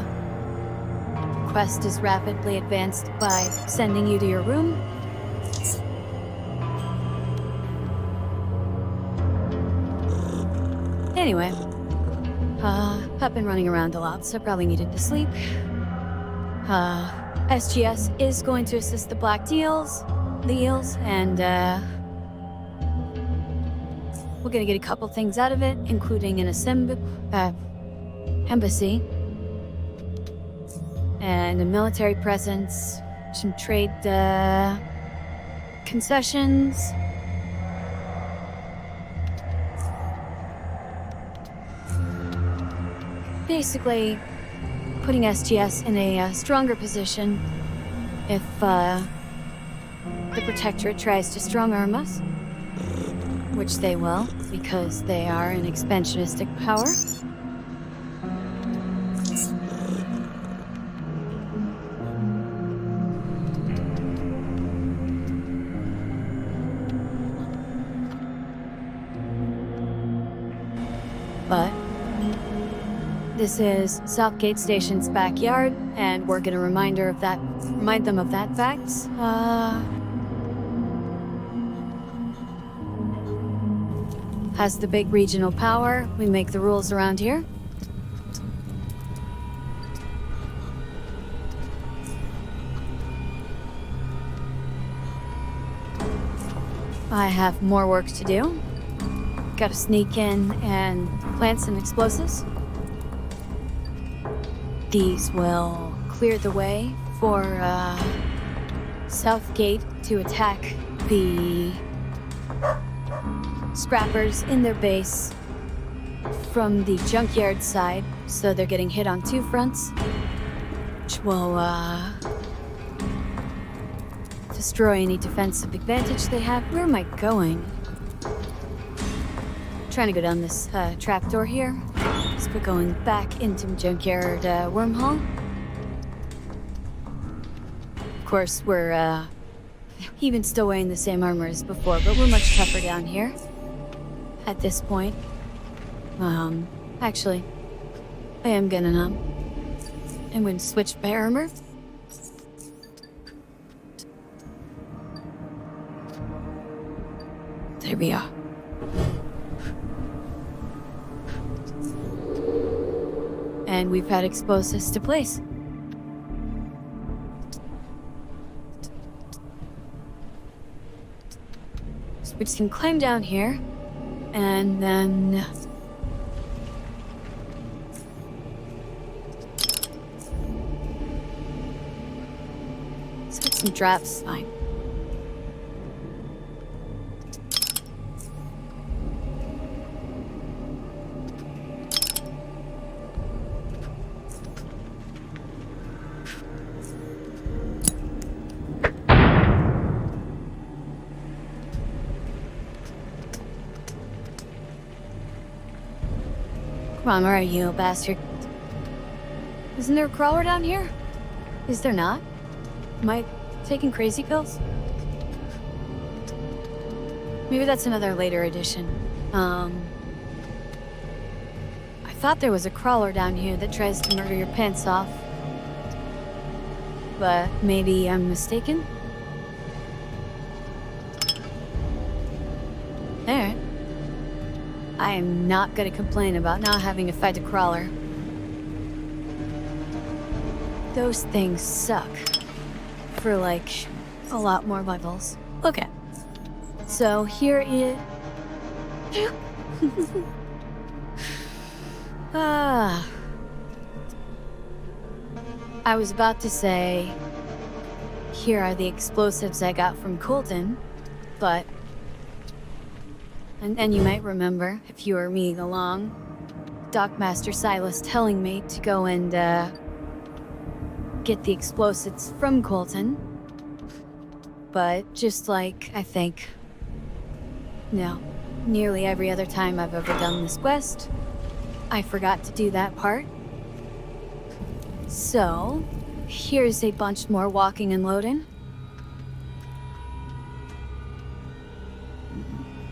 [SPEAKER 1] quest is rapidly advanced by sending you to your room. Anyway, I've been running around a lot, so I probably needed to sleep. SGS is going to assist the Black Eels, and we're gonna get a couple things out of it, including an embassy, and a military presence, some trade concessions. Basically, putting SGS in a stronger position if the Protectorate tries to strong-arm us. Which they will, because they are an expansionistic power. But this is Southgate Station's backyard, and we're gonna remind them of that fact. As the big regional power, we make the rules around here. I have more work to do. Gotta sneak in and plant some explosives. These will clear the way for Southgate to attack the scrappers in their base from the Junkyard side, so they're getting hit on two fronts, which will destroy any defensive advantage they have. Where am I going? Trying to go down this trapdoor here. So we're going back into Junkyard wormhole. Of course, we're even still wearing the same armor as before, but we're much tougher down here. At this point. Actually, I'm gonna switch my armor. There we are. And we've had explosives to place. So we just can climb down here. And then... set some traps, fine. Come on, where are you, bastard? Isn't there a crawler down here? Is there not? Am I taking crazy pills? Maybe that's another later edition. I thought there was a crawler down here that tries to murder your pants off. But maybe I'm mistaken? There. I am not gonna complain about not having to fight a crawler. Those things suck. For, like, a lot more levels. Okay. So, here is... I was about to say... Here are the explosives I got from Colton, but... And you might remember, if you were me along, Dockmaster Silas telling me to go and, get the explosives from Colton. But just like, I think, no, nearly every other time I've ever done this quest, I forgot to do that part. So, here's a bunch more walking and loading.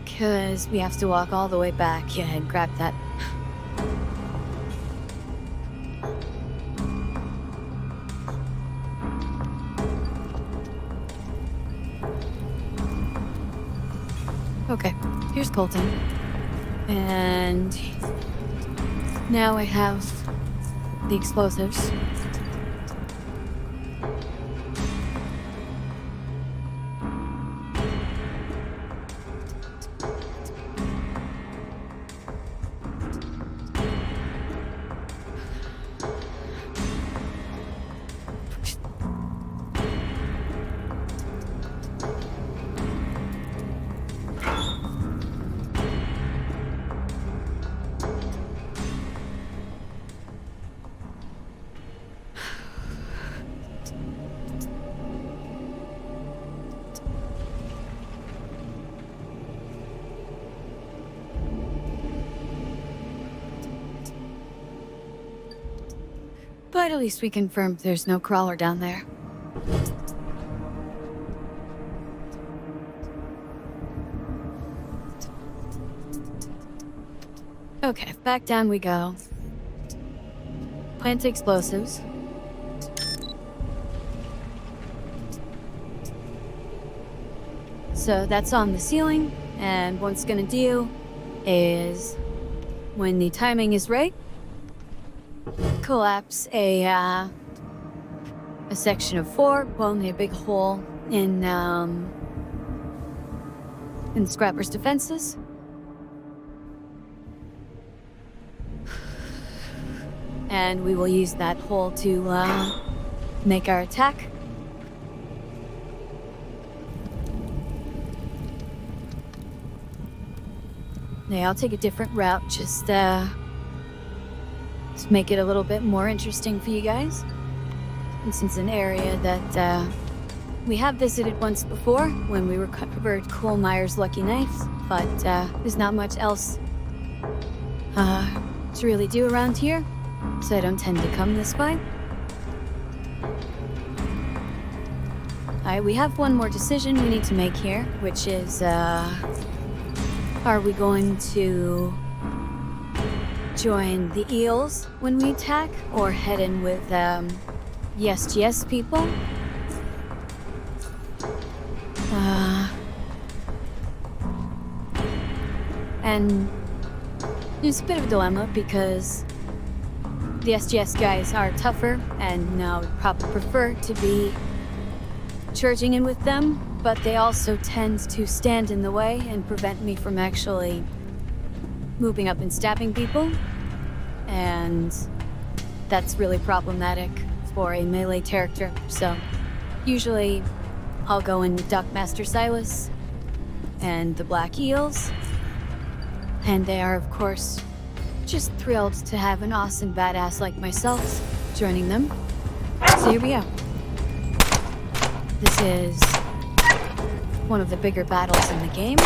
[SPEAKER 1] Because we have to walk all the way back. Yeah, and grab that. Here's Colton. And now I have the explosives. But at least we confirmed there's no crawler down there. Okay, back down we go. Plant explosives. So that's on the ceiling, and what it's gonna do is, when the timing is right, collapse a section of 4, only a big hole in Scrapper's defenses. And we will use that hole to make our attack. Yeah, I'll take a different route, just make it a little bit more interesting for you guys. This is an area that we have visited once before when we recovered Cole Meyer's lucky knife, but there's not much else to really do around here, so I don't tend to come this way. Alright, we have one more decision we need to make here, which is, are we going to join the Eels when we attack, or head in with the SGS people? And it's a bit of a dilemma because the SGS guys are tougher, and I would probably prefer to be charging in with them, but they also tend to stand in the way and prevent me from actually moving up and stabbing people, and that's really problematic for a melee character. So usually I'll go in with Dockmaster Silas and the Black Eels, and they are of course just thrilled to have an awesome badass like myself joining them. So here we go. This is one of the bigger battles in the game.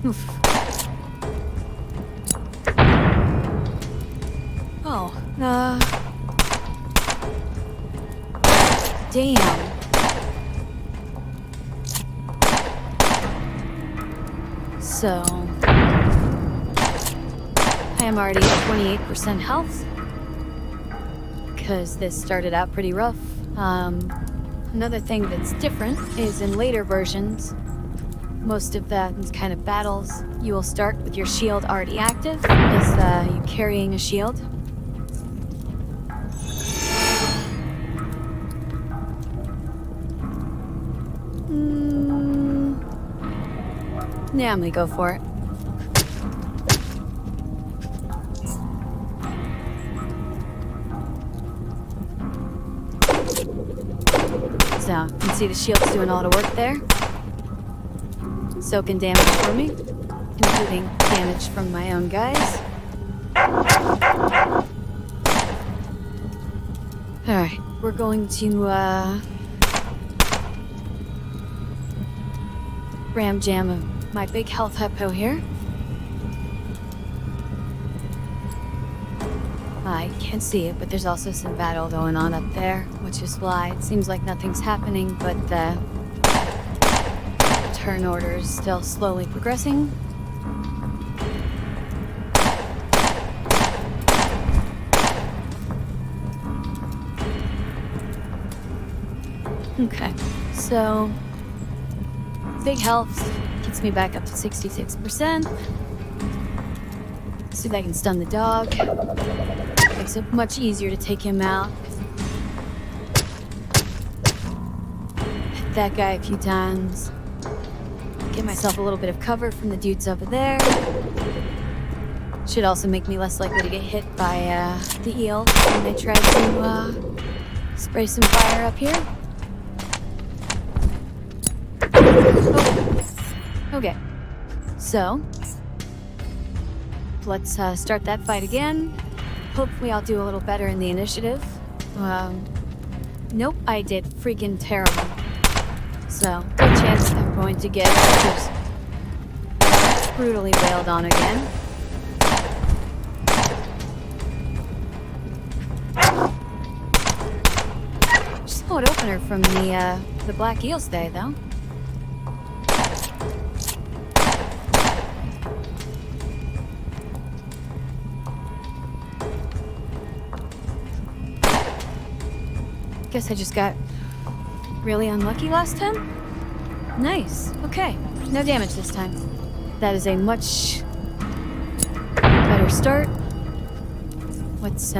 [SPEAKER 1] Oof. Oh, damn. So, I am already at 28% health, because this started out pretty rough. Another thing that's different is in later versions, most of the kind of battles, you will start with your shield already active, because you're carrying a shield. Yeah, I'm gonna go for it. So, you can see the shield's doing all the work there. Soaking damage for me, including damage from my own guys. Alright, we're going to, ram jam my big health hypo here. I can't see it, but there's also some battle going on up there, which is why it seems like nothing's happening, but the turn order is still slowly progressing. Okay, so big health, Gets me back up to 66%. See if I can stun the dog. Makes it much easier to take him out. Hit that guy a few times. Get myself a little bit of cover from the dudes over there. Should also make me less likely to get hit by the eels when they try to spray some fire up here. Oh. Okay, so let's start that fight again. Hopefully I'll do a little better in the initiative. Nope, I did freaking terrible. So, good chance I'm going to get just brutally wailed on again. Solid opener from the Black Eels day, though. Guess I just got really unlucky last time? Nice. Okay. No damage this time. That is a much better start. What's,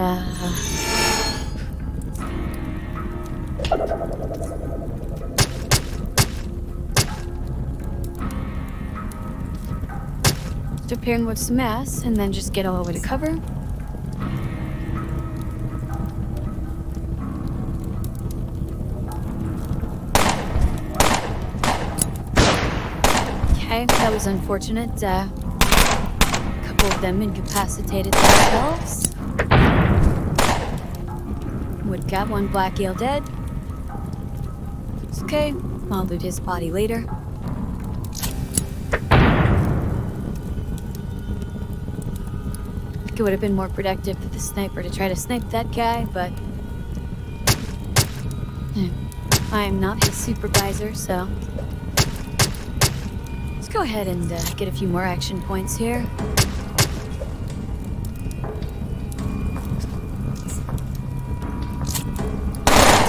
[SPEAKER 1] Start pairing with some mass, and then just get all the way to cover. Okay, that was unfortunate. A couple of them incapacitated themselves. Woodcat, one Black Eel dead. It's okay, I'll loot his body later. It would have been more productive for the sniper to try to snipe that guy, but I'm not his supervisor, so let's go ahead and get a few more action points here.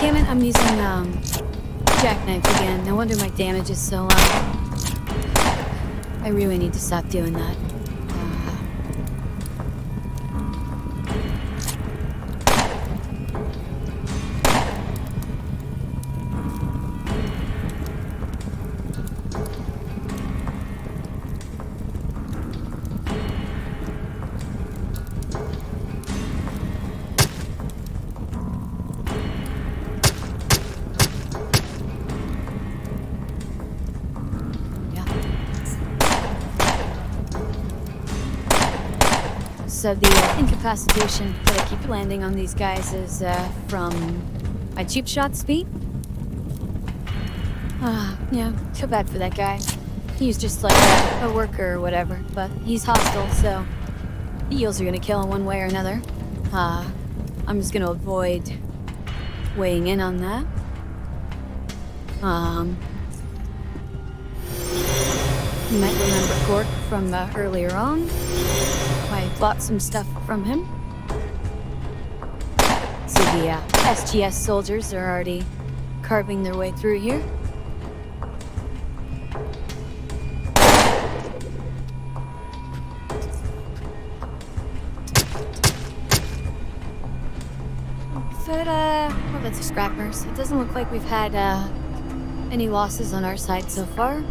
[SPEAKER 1] Damn it, I'm using jackknife again. No wonder my damage is so low. I really need to stop doing that. So the incapacitation that I keep landing on these guys is from my cheap shot speed. Yeah, too bad for that guy. He's just like a worker or whatever, but he's hostile, so the eels are gonna kill him one way or another. I'm just gonna avoid weighing in on that. You might remember Gork from earlier on. I bought some stuff from him. So the SGS soldiers are already carving their way through here. But, well, that's a scrappers. It doesn't look like we've had, any losses on our side so far.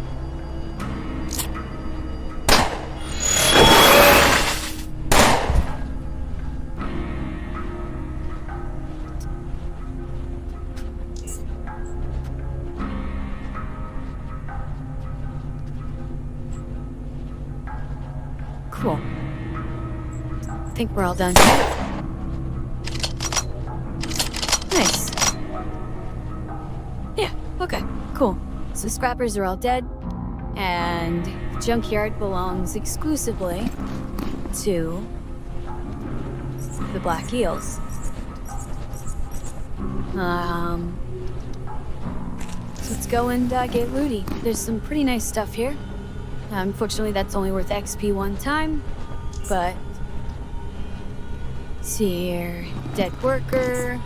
[SPEAKER 1] Cool. I think we're all done here. Nice. Yeah, okay, cool. So scrappers are all dead, and Junkyard belongs exclusively to the Black Eels. So let's go and get looty. There's some pretty nice stuff here. Unfortunately, that's only worth XP one time, but see here, dead worker.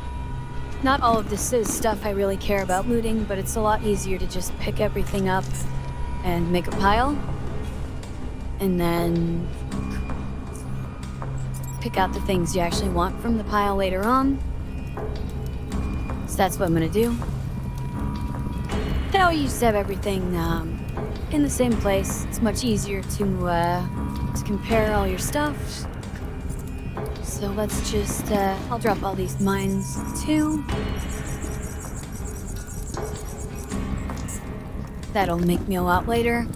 [SPEAKER 1] Not all of this is stuff I really care about looting, but it's a lot easier to just pick everything up and make a pile. And then pick out the things you actually want from the pile later on. So that's what I'm gonna do. That way you just have everything in the same place. It's much easier to compare all your stuff. So let's just, I'll drop all these mines too. That'll make me a lot later.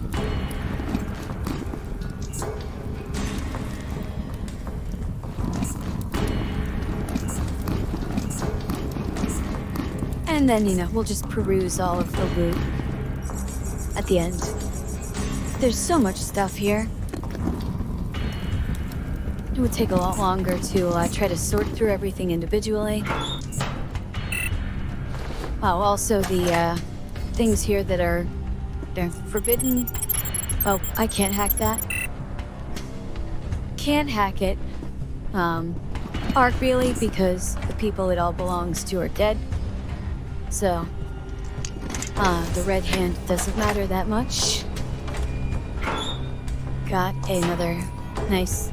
[SPEAKER 1] And then, you know, we'll just peruse all of the loot at the end. There's so much stuff here. It would take a lot longer to try to sort through everything individually. Oh, also the things here that are they're forbidden. Oh, I can't hack that. Can't hack it. Aren't really, because the people it all belongs to are dead. So, the red hand doesn't matter that much. Got another nice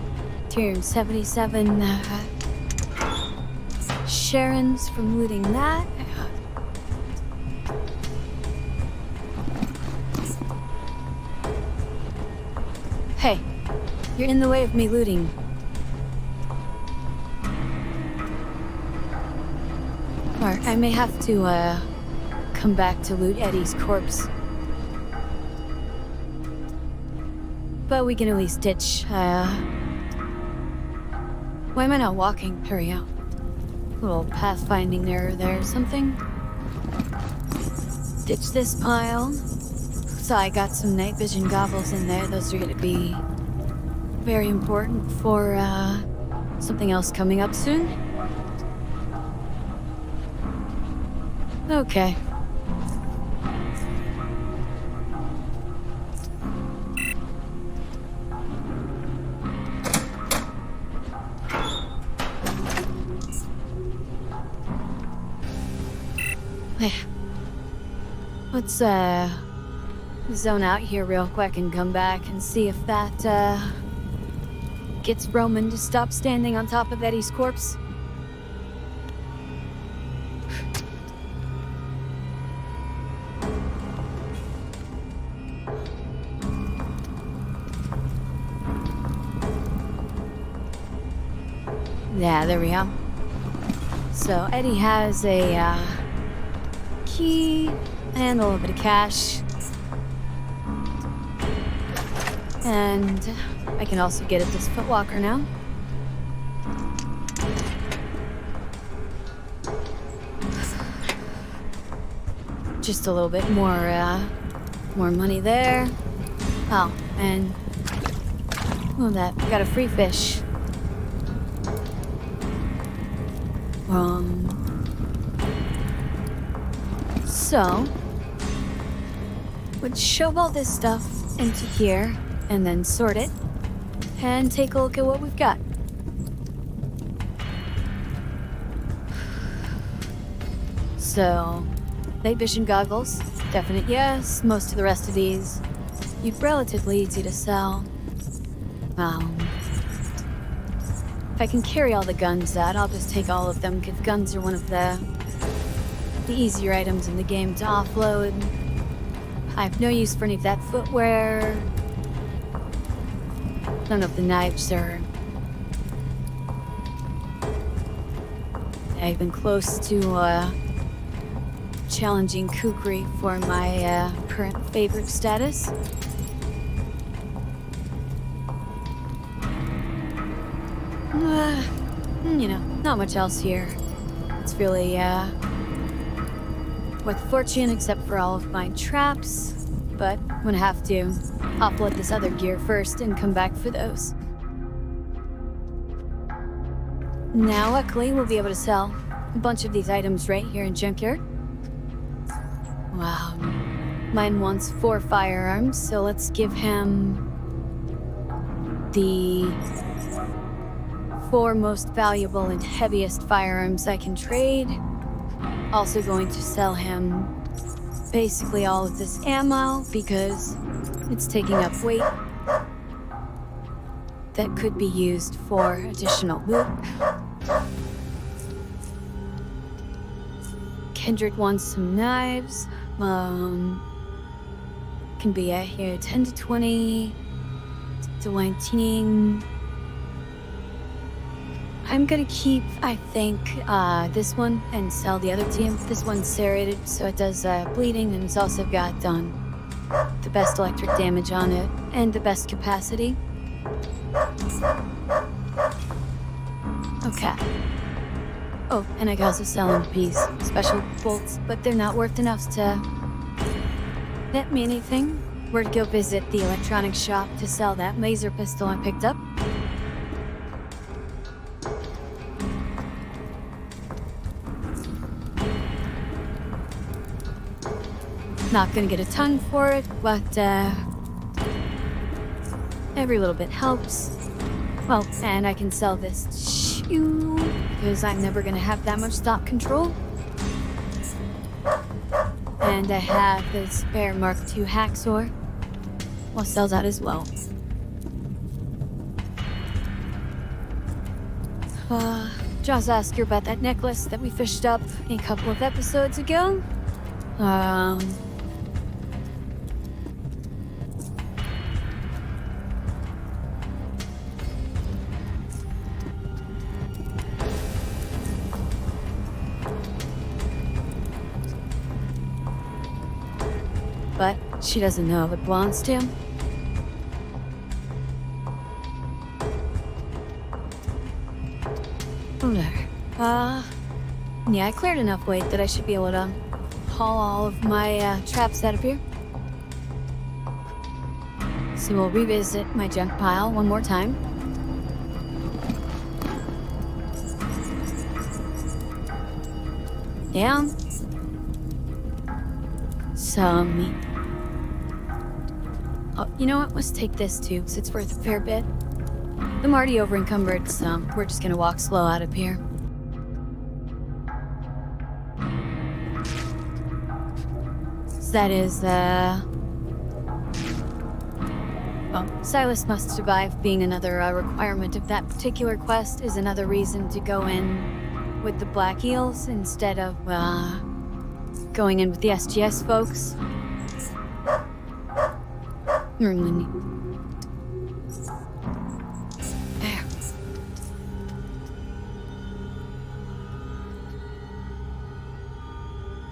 [SPEAKER 1] tier 77 Sharons from looting that. Hey, you're in the way of me looting. Or I may have to, come back to loot Eddie's corpse. But we can at least ditch, why am I not walking? Hurry up. Little pathfinding error there or something. Ditch this pile. So I got some night vision goggles in there. Those are gonna be very important for, something else coming up soon. Okay. Let's, zone out here real quick and come back and see if that, gets Roman to stop standing on top of Eddie's corpse. Yeah, there we go. So Eddie has a, key and a little bit of cash. And I can also get at this footwalker now. Just a little bit more money there. Oh, and that got a free fish. So would shove all this stuff into here and then sort it and take a look at what we've got. So, night vision goggles, definite yes. Most of the rest of these, relatively easy to sell. If I can carry all the guns out, I'll just take all of them, because guns are one of the easier items in the game to offload. I have no use for any of that footwear. None of the knives are even close to challenging kukri for my current favorite status. You know, not much else here. It's really with fortune, except for all of my traps. But I'm gonna have to offload this other gear first and come back for those. Now, luckily, we'll be able to sell a bunch of these items right here in Junkyard. Wow. Mine wants 4 firearms, so let's give him the 4 most valuable and heaviest firearms I can trade. Also going to sell him basically all of this ammo because it's taking up weight that could be used for additional loot. Kendrick wants some knives. Can be at here 10 to 20. Dewinting. I'm gonna keep, I think, this one and sell the other team. This one's serrated, so it does bleeding, and it's also got the best electric damage on it and the best capacity. Okay. Oh, and I can also sell them these special bolts, but they're not worth enough to net me anything. We're to go visit the electronics shop to sell that laser pistol I picked up. Not gonna get a ton for it, but every little bit helps. Well, and I can sell this shoe because I'm never gonna have that much stock control. And I have the spare Mark II hacksaw. I'll sell that as well. Just ask her about that necklace that we fished up a couple of episodes ago. But she doesn't know if it belongs to him. There. Yeah, I cleared enough weight that I should be able to haul all of my traps out of here. So we'll revisit my junk pile one more time. Yeah. Some meat. Oh, you know what? Let's take this too, because it's worth a fair bit. I'm already over encumbered, so we're just gonna walk slow out of here. So that is, well, Silas must survive being another requirement of that particular quest is another reason to go in with the Black Eels instead of, going in with the SGS folks. There.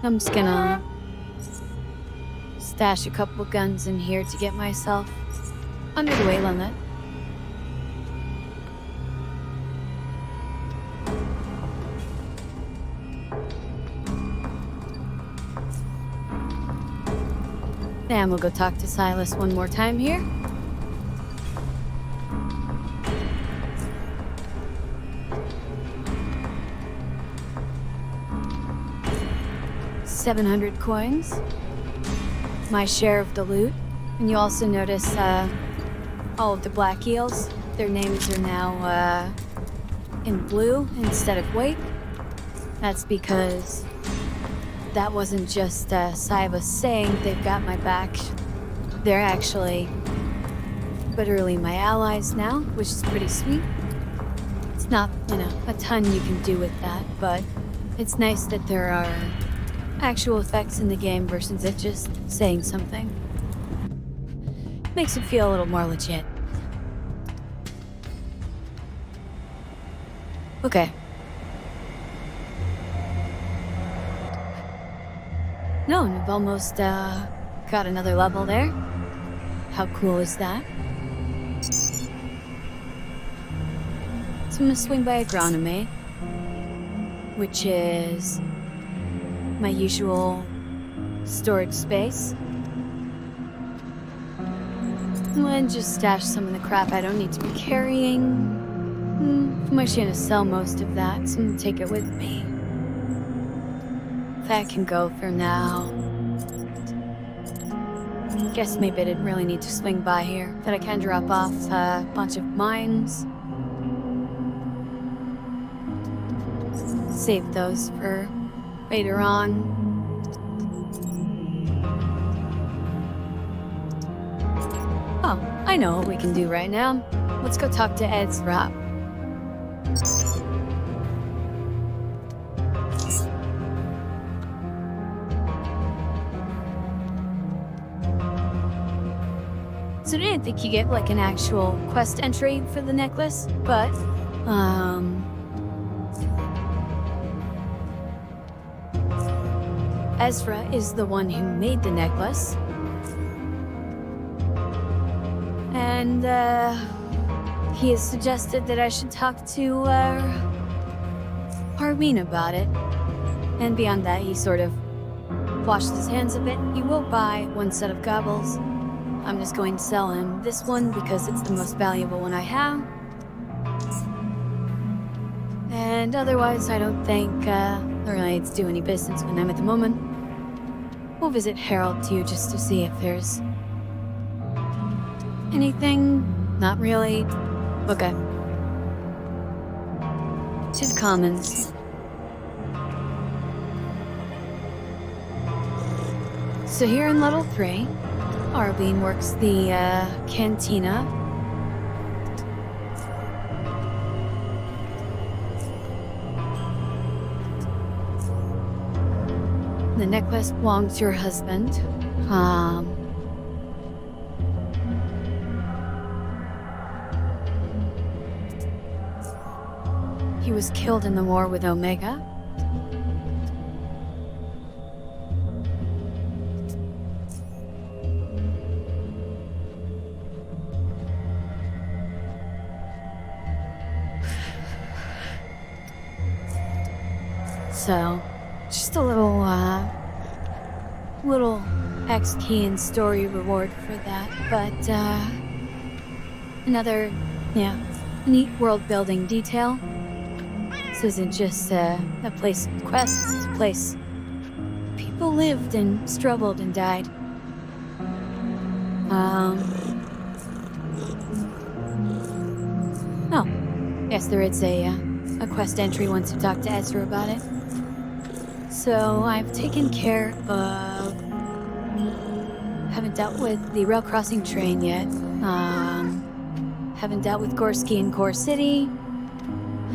[SPEAKER 1] I'm just gonna stash a couple guns in here to get myself under the weight limit. And we'll go talk to Silas one more time here. $700 coins. My share of the loot. And you also notice all of the Black Eels. Their names are now in blue instead of white. That's because that wasn't just Siva saying they've got my back. They're actually literally my allies now, which is pretty sweet. It's not, a ton you can do with that, but it's nice that there are actual effects in the game versus it just saying something. Makes it feel a little more legit. Okay. No, and we've almost got another level there. How cool is that? So I'm gonna swing by agronomy, which is my usual storage space. I'm gonna just stash some of the crap I don't need to be carrying. I'm actually gonna sell most of that, so I'm gonna take it with me. That can go for now. Guess maybe I didn't really need to swing by here. That I can drop off a bunch of mines. Save those for later on. Oh, I know what we can do right now. Let's go talk to Ed's Rob. So I didn't think you get like an actual quest entry for the necklace, but, Ezra is the one who made the necklace. And, he has suggested that I should talk to, Harveen about it. And beyond that, he sort of washed his hands a bit. He will buy one set of gobbles. I'm just going to sell him this one because it's the most valuable one I have. And otherwise, I don't think, the Raids do any business with them at the moment. We'll visit Harold too, just to see if there's anything. Not really. Okay. To the Commons. So here in Level 3, Arlene works the, cantina. The necklace belongs to your husband. He was killed in the war with Omega. So, just a little X key and story reward for that, but, another, neat world-building detail. This isn't just, a place of quests, it's a place people lived and struggled and died. Oh, yes, there is a quest entry once you talk to Ezra about it. So, I've taken care of... Haven't dealt with the rail crossing train yet. Haven't dealt with Gorski in Core City.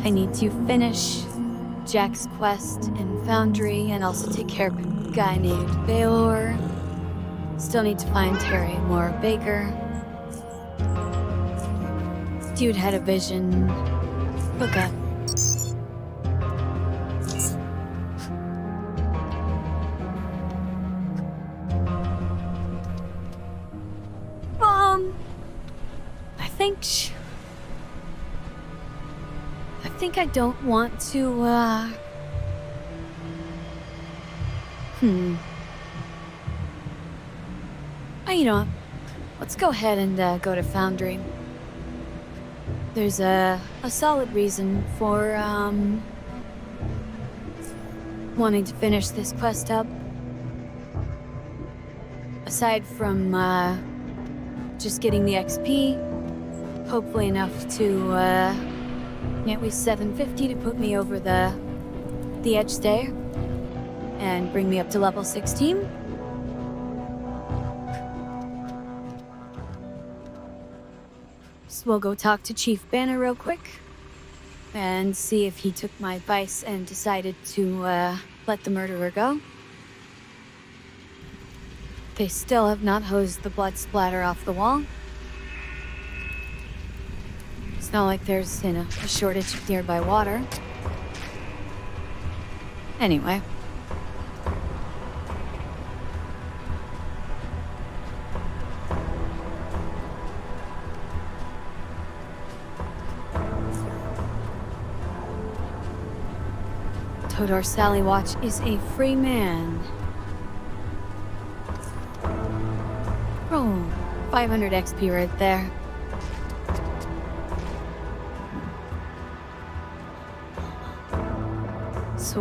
[SPEAKER 1] I need to finish Jack's quest in Foundry and also take care of a guy named Baylor. Still need to find Terry Moore Baker. Dude had a vision. Okay. I think I don't want to, Oh, you know what? Let's go ahead and, go to Foundry. There's a solid reason for, wanting to finish this quest up. Aside from, just getting the XP, hopefully enough to, at least 750 to put me over the edge there and bring me up to level 16. So we'll go talk to Chief Banner real quick and see if he took my advice and decided to let the murderer go. They still have not hosed the blood splatter off the wall. It's not like there's, a shortage of nearby water. Anyway. Todor Sallywatch is a free man. Oh, 500 XP right there. So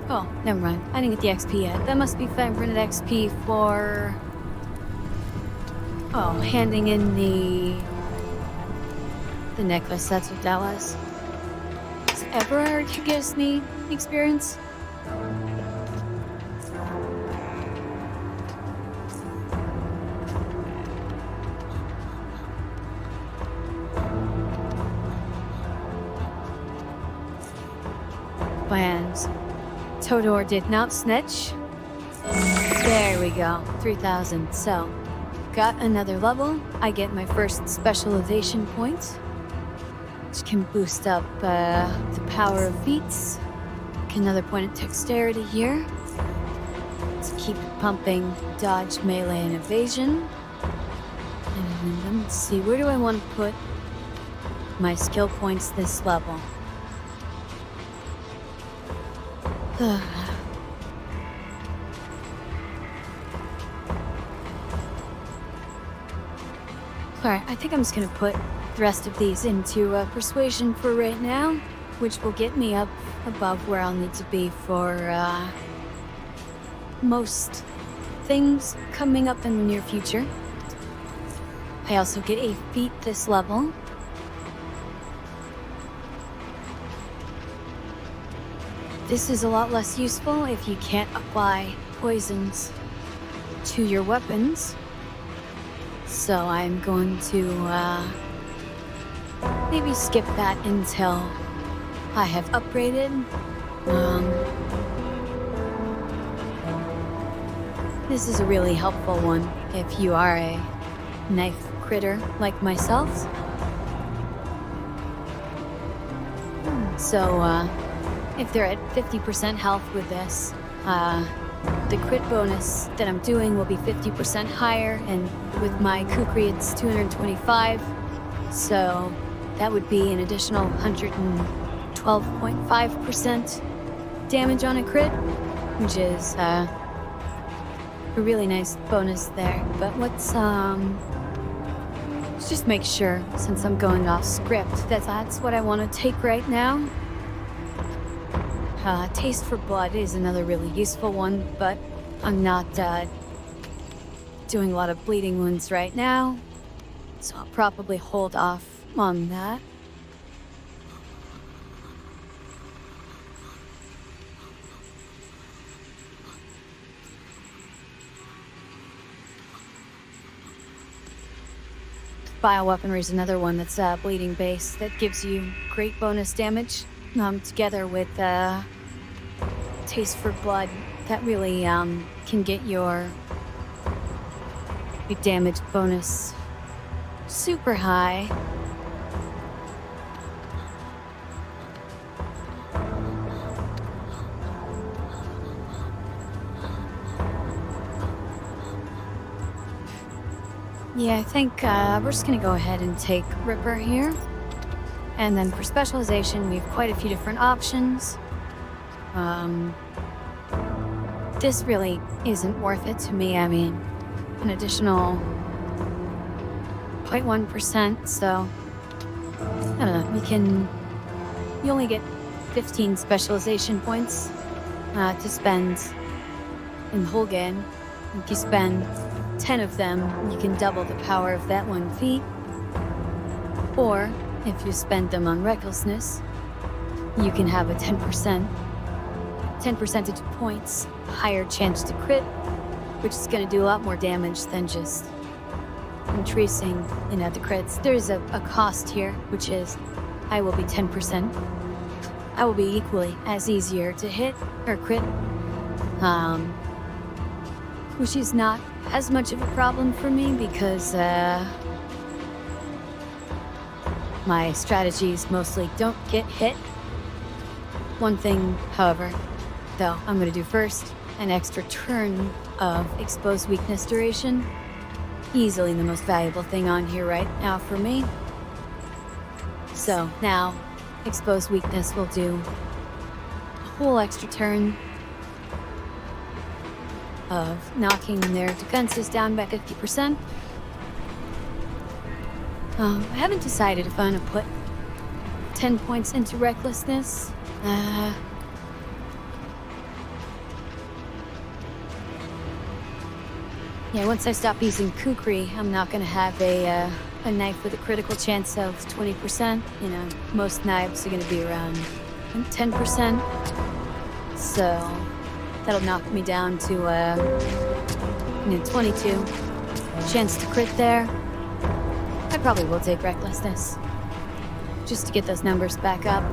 [SPEAKER 1] oh, never mind. I didn't get the XP yet. That must be 500 XP for... Oh, handing in the necklace. That's what that was. Is Everard who gives me experience? plans. Todor did not snitch. There we go, 3,000. So, got another level. I get my first specialization point, which can boost up the power of feats. Another point of dexterity here. Let's keep pumping dodge, melee, and evasion. And let's see, where do I want to put my skill points this level? Alright, I think I'm just gonna put the rest of these into persuasion for right now, which will get me up above where I'll need to be for most things coming up in the near future. I also get a feat this level. This is a lot less useful if you can't apply poisons to your weapons. So I'm going to maybe skip that until I have upgraded. This is a really helpful one if you are a knife critter like myself. So, if they're at 50% health with this, the crit bonus that I'm doing will be 50% higher, and with my kukri it's 225, so that would be an additional 112.5% damage on a crit, which is a really nice bonus there. But let's just make sure, since I'm going off script, that that's what I want to take right now. Taste for blood is another really useful one, but I'm not doing a lot of bleeding wounds right now, so I'll probably hold off on that. Bioweaponry is another one that's bleeding base that gives you great bonus damage. Together with Taste for Blood, that really can get your damage bonus super high. Yeah, I think we're just gonna go ahead and take Ripper here. And then for specialization, we have quite a few different options. This really isn't worth it to me. I mean, an additional 0.1%, so I don't know, you only get 15 specialization points to spend in the whole game. If you spend 10 of them, you can double the power of that one feat. Or if you spend them on recklessness, you can have a 10 percentage points higher chance to crit, which is going to do a lot more damage than just increasing, the crits. There's a cost here, which is I will be 10%. I will be equally as easier to hit or crit, which is not as much of a problem for me because my strategies mostly don't get hit. One thing, however, though, I'm going to do first, an extra turn of exposed weakness duration. Easily the most valuable thing on here right now for me. So now, exposed weakness will do a whole extra turn of knocking their defenses down by 50%. I haven't decided if I'm going to put 10 points into recklessness. Yeah, once I stop using kukri, I'm not going to have a knife with a critical chance of 20%. Most knives are going to be around 10%. So that'll knock me down to 22. Chance to crit there. I probably will take recklessness just to get those numbers back up.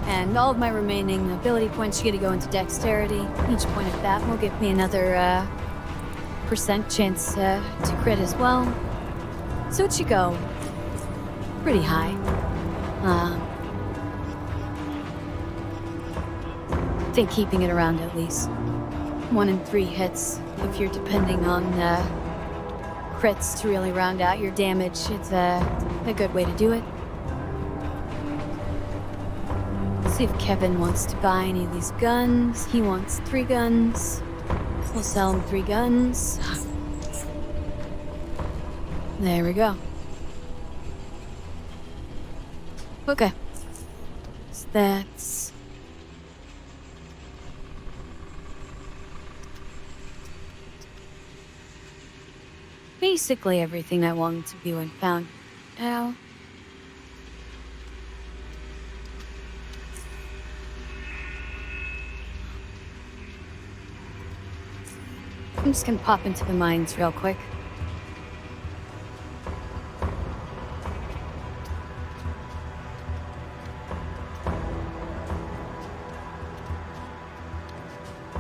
[SPEAKER 1] And all of my remaining ability points are gonna go into dexterity. Each point of that will give me another percent chance to crit as well. So it should go pretty high. I think keeping it around at least 1 in 3 hits. If you're depending on crits to really round out your damage, it's a good way to do it. See if Kevin wants to buy any of these guns. He wants 3 guns. We'll sell him 3 guns. There we go. Okay. So that's... basically everything I wanted to be when found out. I'm just gonna pop into the mines real quick.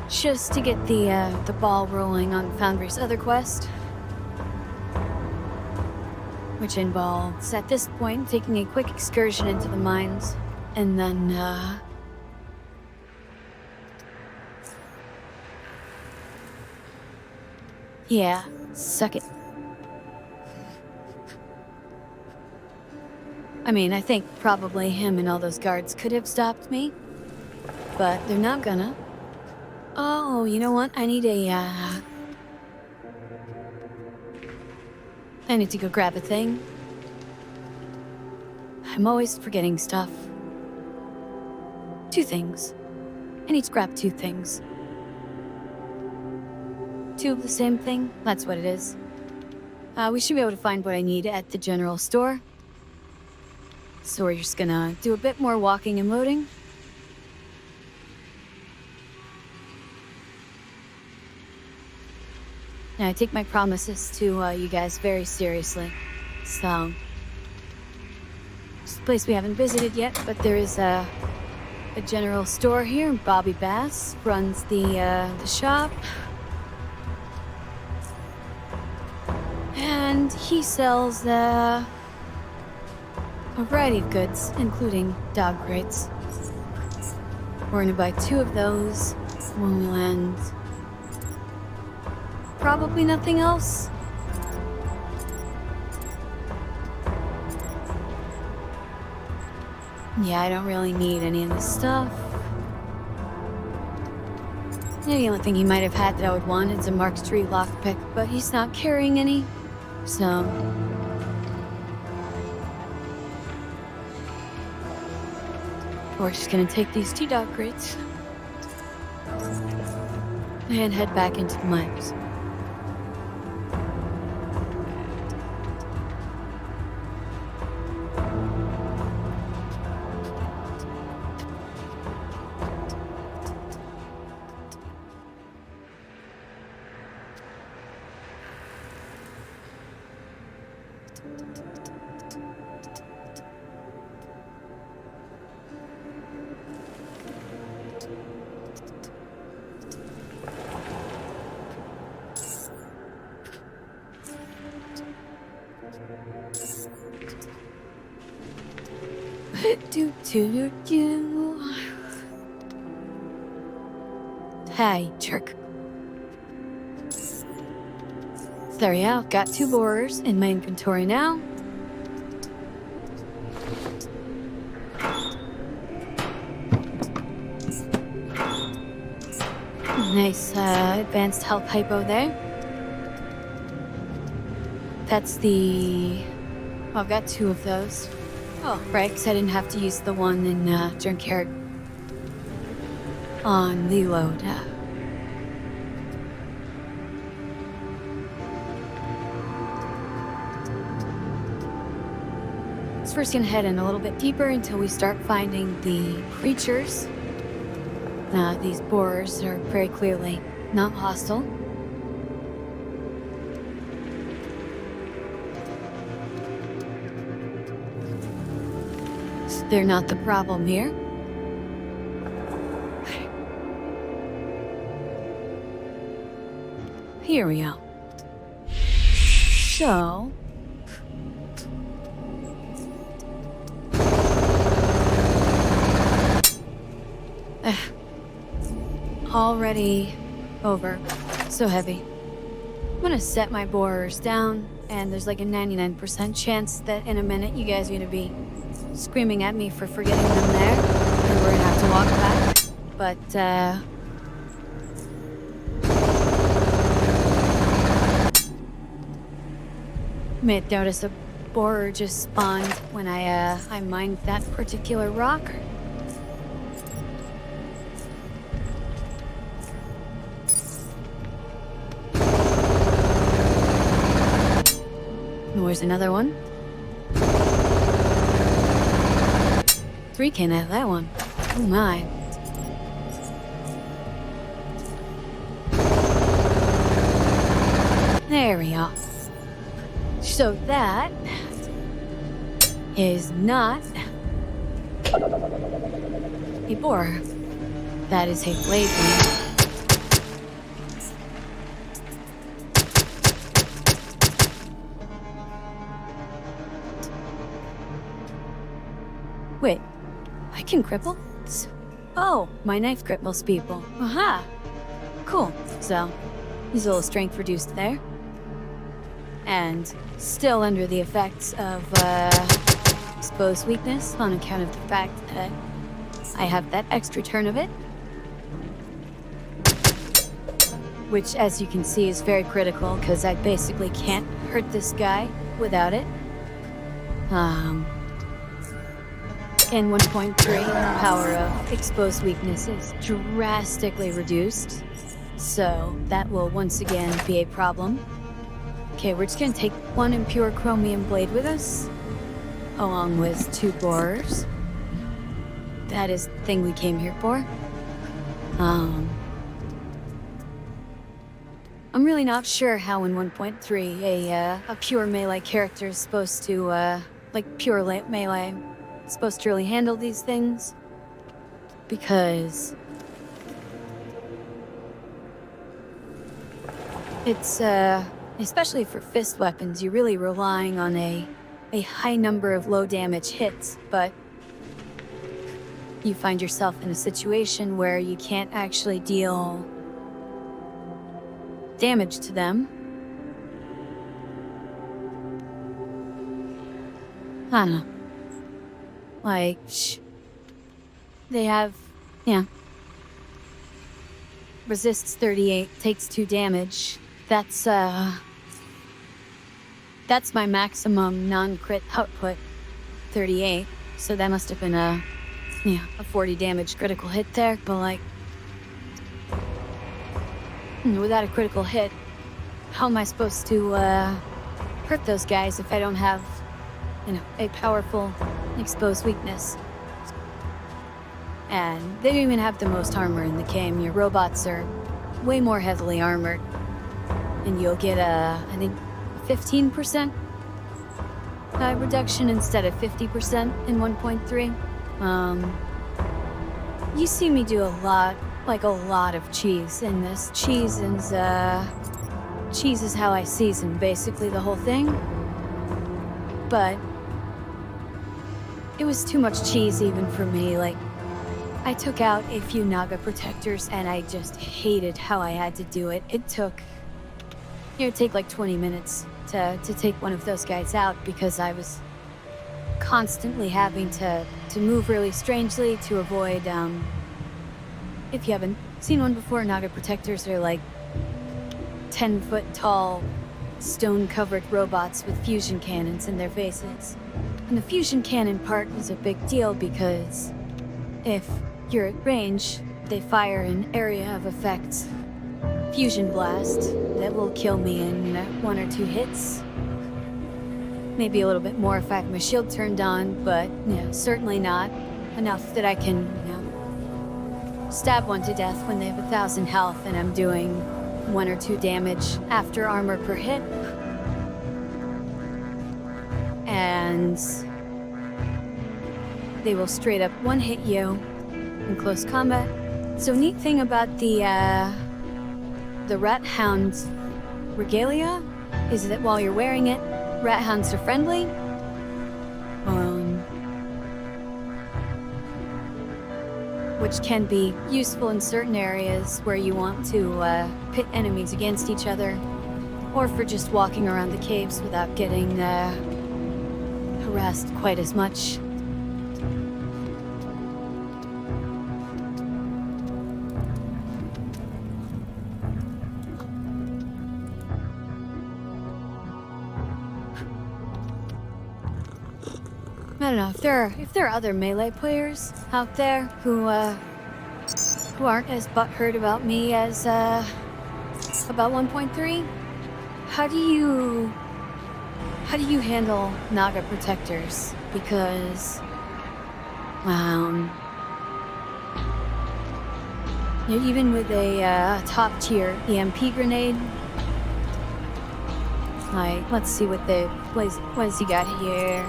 [SPEAKER 1] Just to get the ball rolling on Foundry's other quest. Which involves, at this point, taking a quick excursion into the mines, and then, yeah, suck it. I mean, I think probably him and all those guards could have stopped me, but they're not gonna. Oh, you know what? I need to go grab a thing. I'm always forgetting stuff. 2 things. I need to grab 2 things. 2 of the same thing? That's what it is. We should be able to find what I need at the general store. So we're just gonna do a bit more walking and loading. And I take my promises to you guys very seriously. So, it's a place we haven't visited yet, but there is a general store here. Bobby Bass runs the shop. And he sells a variety of goods, including dog crates. We're gonna buy 2 of those when we land. Probably nothing else. Yeah, I don't really need any of this stuff. Yeah, the only thing he might have had that I would want is a Mark III lockpick, but he's not carrying any, so... we're just gonna take these 2 dog crates and head back into the mines. Hey, jerk. There we go. Got 2 borers in my inventory now. Nice advanced health hypo there. That's the... oh, I've got 2 of those. Oh, right, because I didn't have to use the one in Junkyard on the load. So first gonna head in a little bit deeper until we start finding the creatures. These borers are very clearly not hostile. They're not the problem here. Here we go. So... already over. So heavy. I'm gonna set my borers down, and there's like a 99% chance that in a minute you guys are gonna be screaming at me for forgetting them there, and we're gonna have to walk back. But, may have noticed a borer just spawned when I mined that particular rock. Where's another one? 3K out of that one. Oh my. There we are. So that is not a borer. That is a blade blade. Wait, I can cripple? Oh, my knife cripples people. Aha! Cool. So, he's a little strength reduced there. And still under the effects of, exposed weakness on account of the fact that I have that extra turn of it. Which, as you can see, is very critical, because I basically can't hurt this guy without it. In 1.3, the power of exposed weakness is drastically reduced, so that will once again be a problem. Okay, we're just gonna take one impure chromium blade with us, along with 2 borers. That is the thing we came here for. I'm really not sure how in 1.3 a pure melee character is supposed to, like pure melee, supposed to really handle these things, because it's especially for fist weapons, you're really relying on a high number of low damage hits, but you find yourself in a situation where you can't actually deal damage to them. I don't know. Like, they have, yeah. Resists 38, takes 2 damage. That's my maximum non-crit output, 38. So that must have been a 40 damage critical hit there, but like, without a critical hit, how am I supposed to, hurt those guys if I don't have, a powerful exposed weakness? And they don't even have the most armor in the game. Your robots are way more heavily armored. And you'll get I think, 15% reduction instead of 50% in 1.3. You see me do a lot of cheese in this. Cheese is how I season basically the whole thing. But it was too much cheese even for me. Like, I took out a few Naga protectors and I just hated how I had to do it. It took, it would take like 20 minutes to take one of those guys out, because I was constantly having to move really strangely to avoid, if you haven't seen one before, Naga protectors are like 10-foot tall, stone-covered robots with fusion cannons in their faces. And the fusion cannon part is a big deal because if you're at range, they fire an area of effect fusion blast that will kill me in 1 or 2 hits. Maybe a little bit more if I have my shield turned on, but certainly not enough that I can stab one to death when they have 1,000 health and I'm doing 1 or 2 damage after armor per hit. And they will straight up one-hit you in close combat. So neat thing about the Rathound regalia is that while you're wearing it, rathounds are friendly. Which can be useful in certain areas where you want to pit enemies against each other, or for just walking around the caves without getting harassed quite as much. I don't know, if there are other melee players out there who aren't as butthurt about me as about 1.3, how do you handle Naga protectors? Because even with a top tier EMP grenade, like, let's see what has he got here.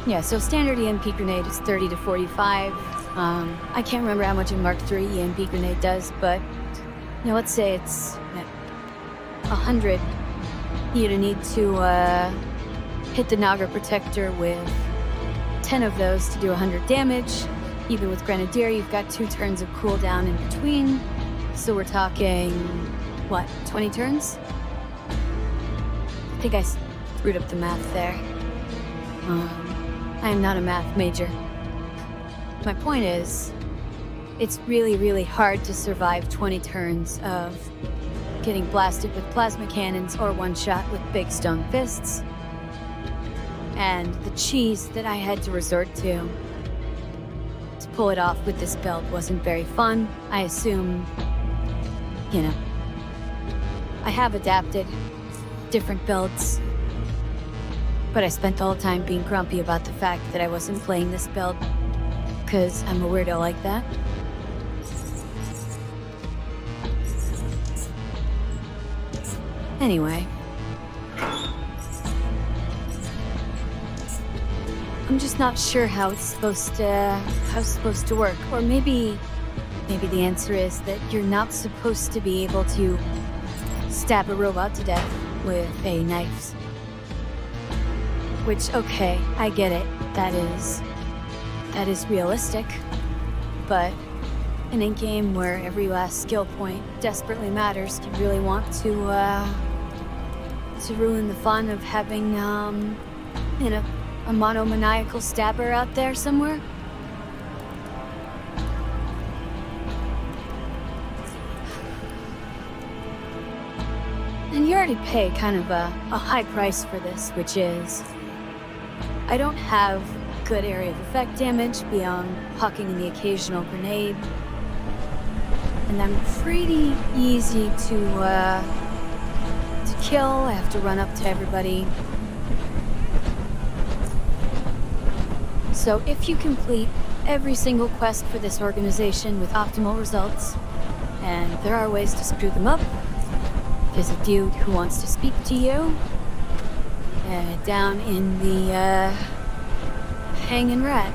[SPEAKER 1] Yeah, so standard EMP grenade is 30 to 45. I can't remember how much a Mark III EMP grenade does, but let's say it's 100. You'd need to hit the Naga protector with 10 of those to do 100 damage. Even with Grenadier, you've got 2 turns of cooldown in between. So we're talking, what, 20 turns? I think I screwed up the math there. I am not a math major. My point is, it's really, really hard to survive 20 turns of getting blasted with plasma cannons or one shot with big stone fists. And the cheese that I had to resort to pull it off with this build wasn't very fun. I assume, I have adapted different builds, but I spent all the time being grumpy about the fact that I wasn't playing this build, because I'm a weirdo like that. Anyway. I'm just not sure how it's supposed to work. Or maybe the answer is that you're not supposed to be able to stab a robot to death with a knife. Which, okay, I get it. That is realistic. But in a game where every last skill point desperately matters, do you really want to ruin the fun of having, a monomaniacal stabber out there somewhere? And you already pay kind of a high price for this, which is I don't have good area of effect damage beyond hucking the occasional grenade. And I'm pretty easy to kill. I have to run up to everybody. So if you complete every single quest for this organization with optimal results, and there are ways to screw them up, there's a dude who wants to speak to you down in the Hanging Rat.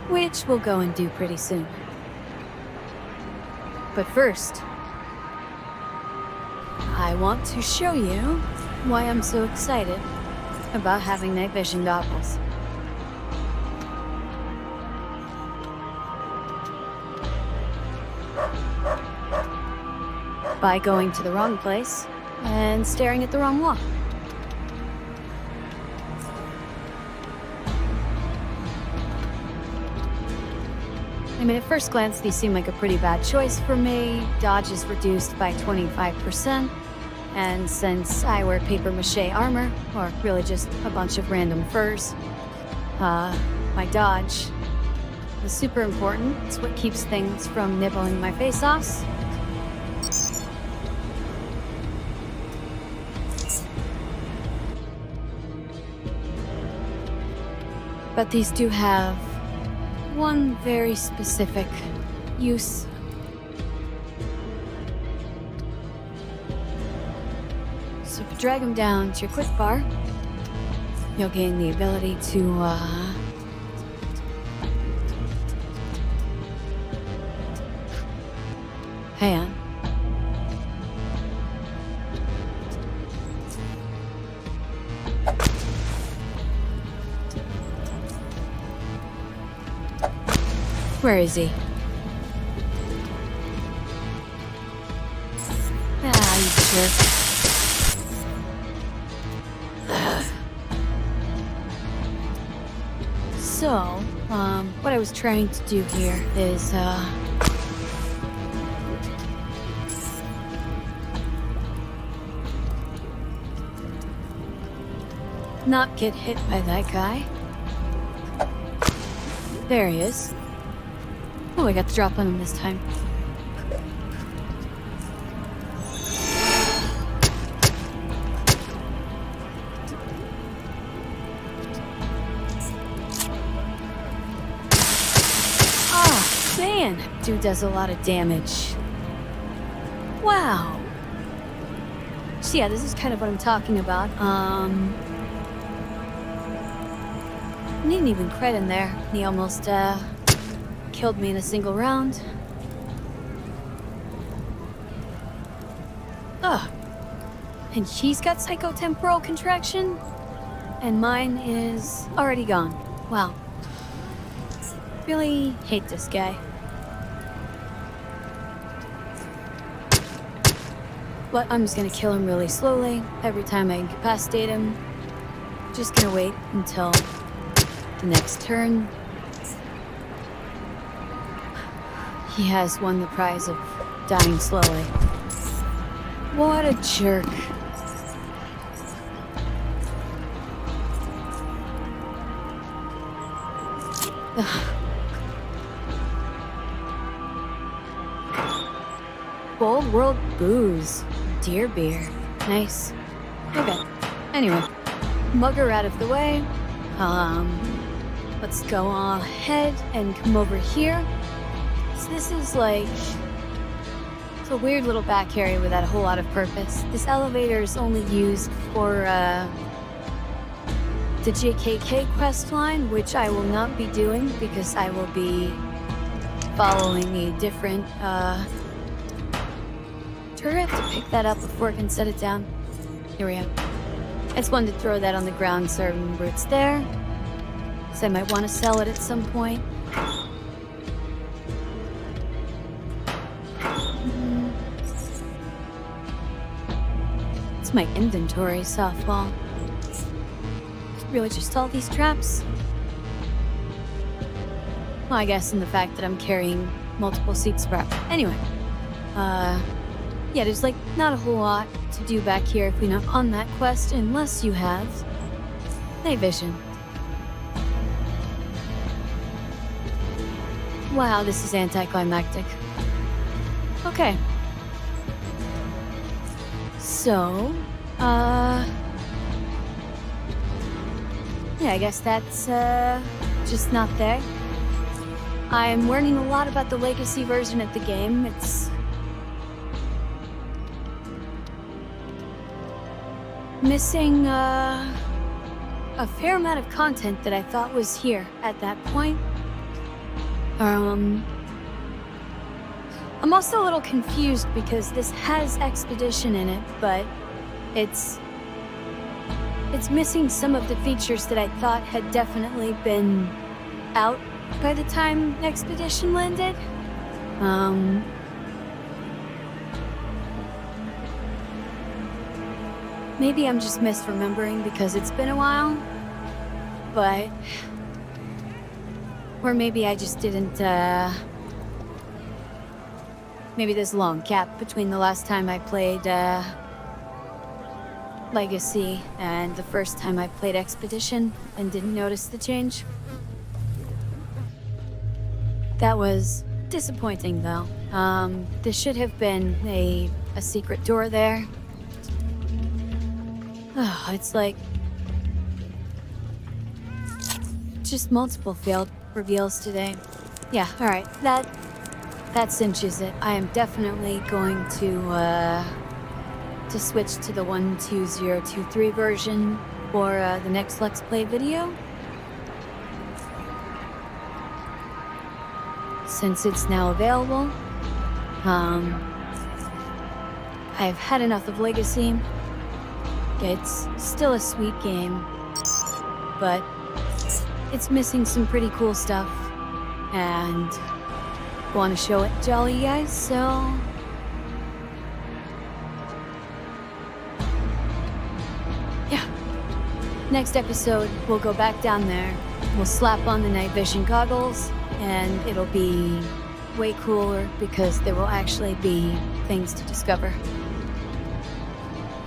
[SPEAKER 1] Which we'll go and do pretty soon. But first, I want to show you why I'm so excited about having night vision goggles. By going to the wrong place and staring at the wrong wall. I mean, at first glance, these seem like a pretty bad choice for me. Dodge is reduced by 25%, and since I wear papier-mâché armor, or really just a bunch of random furs, my dodge is super important. It's what keeps things from nibbling my face off. But these do have one very specific use. So if you drag them down to your quick bar, you'll gain the ability to Hang on. Where is he? Ah, you jerk. So, what I was trying to do here is, not get hit by that guy. There he is. Oh, I got the drop on him this time. Oh, man, dude does a lot of damage. Wow. So yeah, this is kind of what I'm talking about. Didn't even crit in there. He almost, killed me in a single round. Ugh. And she's got psychotemporal contraction? And mine is already gone. Wow. Really hate this guy. But I'm just gonna kill him really slowly every time I incapacitate him. Just gonna wait until the next turn. He has won the prize of dying slowly. What a jerk. Bold World Booze. Deer beer. Nice. Okay. Anyway, mugger out of the way. Let's go ahead and come over here. So this is like... it's a weird little back area without a whole lot of purpose. This elevator is only used for, the JKK quest line, which I will not be doing because I will be following a different, turret to pick that up before I can set it down. Here we go. I just wanted to throw that on the ground so I remember it's there. So I might want to sell it at some point. It's my inventory softball. Really just all these traps? Well, I guess in the fact that I'm carrying multiple seats per. Anyway, yeah, there's like not a whole lot to do back here if we're not on that quest, unless you have night vision. Wow, this is anticlimactic. Okay. So, yeah, I guess that's, just not there. I'm learning a lot about the legacy version of the game. It's missing, a fair amount of content that I thought was here at that point. I'm also a little confused because this has Expedition in it, but it's missing some of the features that I thought had definitely been out by the time Expedition landed. Maybe I'm just misremembering because it's been a while, but... or maybe I just didn't, maybe there's a long gap between the last time I played, Legacy and the first time I played Expedition and didn't notice the change. That was disappointing, though. There should have been a secret door there. Oh, it's like... just multiple failed reveals today. Yeah, alright, that cinches it. I am definitely going to switch to the 12023 version for the next Let's Play video. Since it's now available. I've had enough of Legacy. It's still a sweet game, but it's missing some pretty cool stuff, and want to show it to all you guys, so... yeah. Next episode, we'll go back down there, we'll slap on the night vision goggles, and it'll be way cooler because there will actually be things to discover.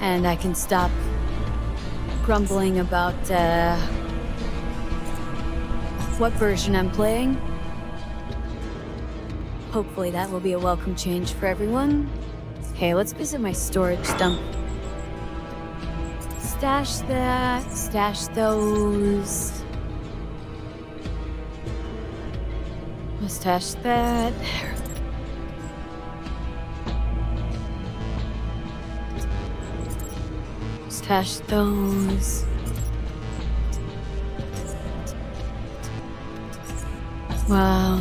[SPEAKER 1] And I can stop grumbling about what version I'm playing. Hopefully that will be a welcome change for everyone. Okay, let's visit my storage dump. Stash that, stash those. Let's stash that. Stash those. Wow.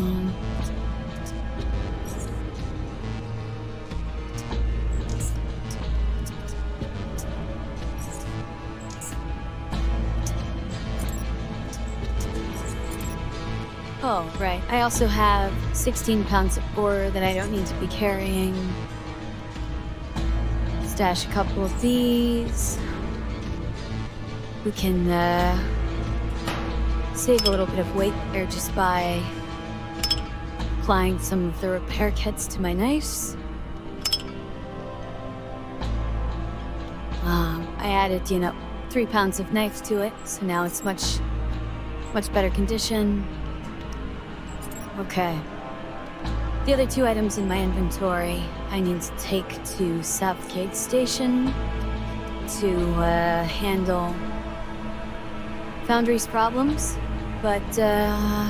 [SPEAKER 1] Oh, right. I also have 16 pounds of ore that I don't need to be carrying. Stash a couple of these. We can save a little bit of weight there just by applying some of the repair kits to my knives. I added, 3 pounds of knife to it, so now it's much better condition. Okay. The other 2 items in my inventory I need to take to Southgate Station to handle Foundry's problems, but I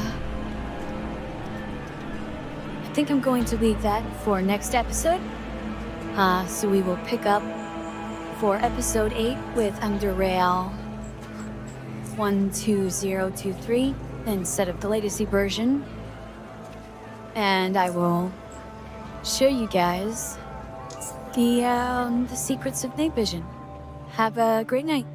[SPEAKER 1] think I'm going to leave that for next episode. So we will pick up for episode 8 with Underrail 12023 instead of the Legacy version. And I will show you guys the secrets of night vision. Have a great night.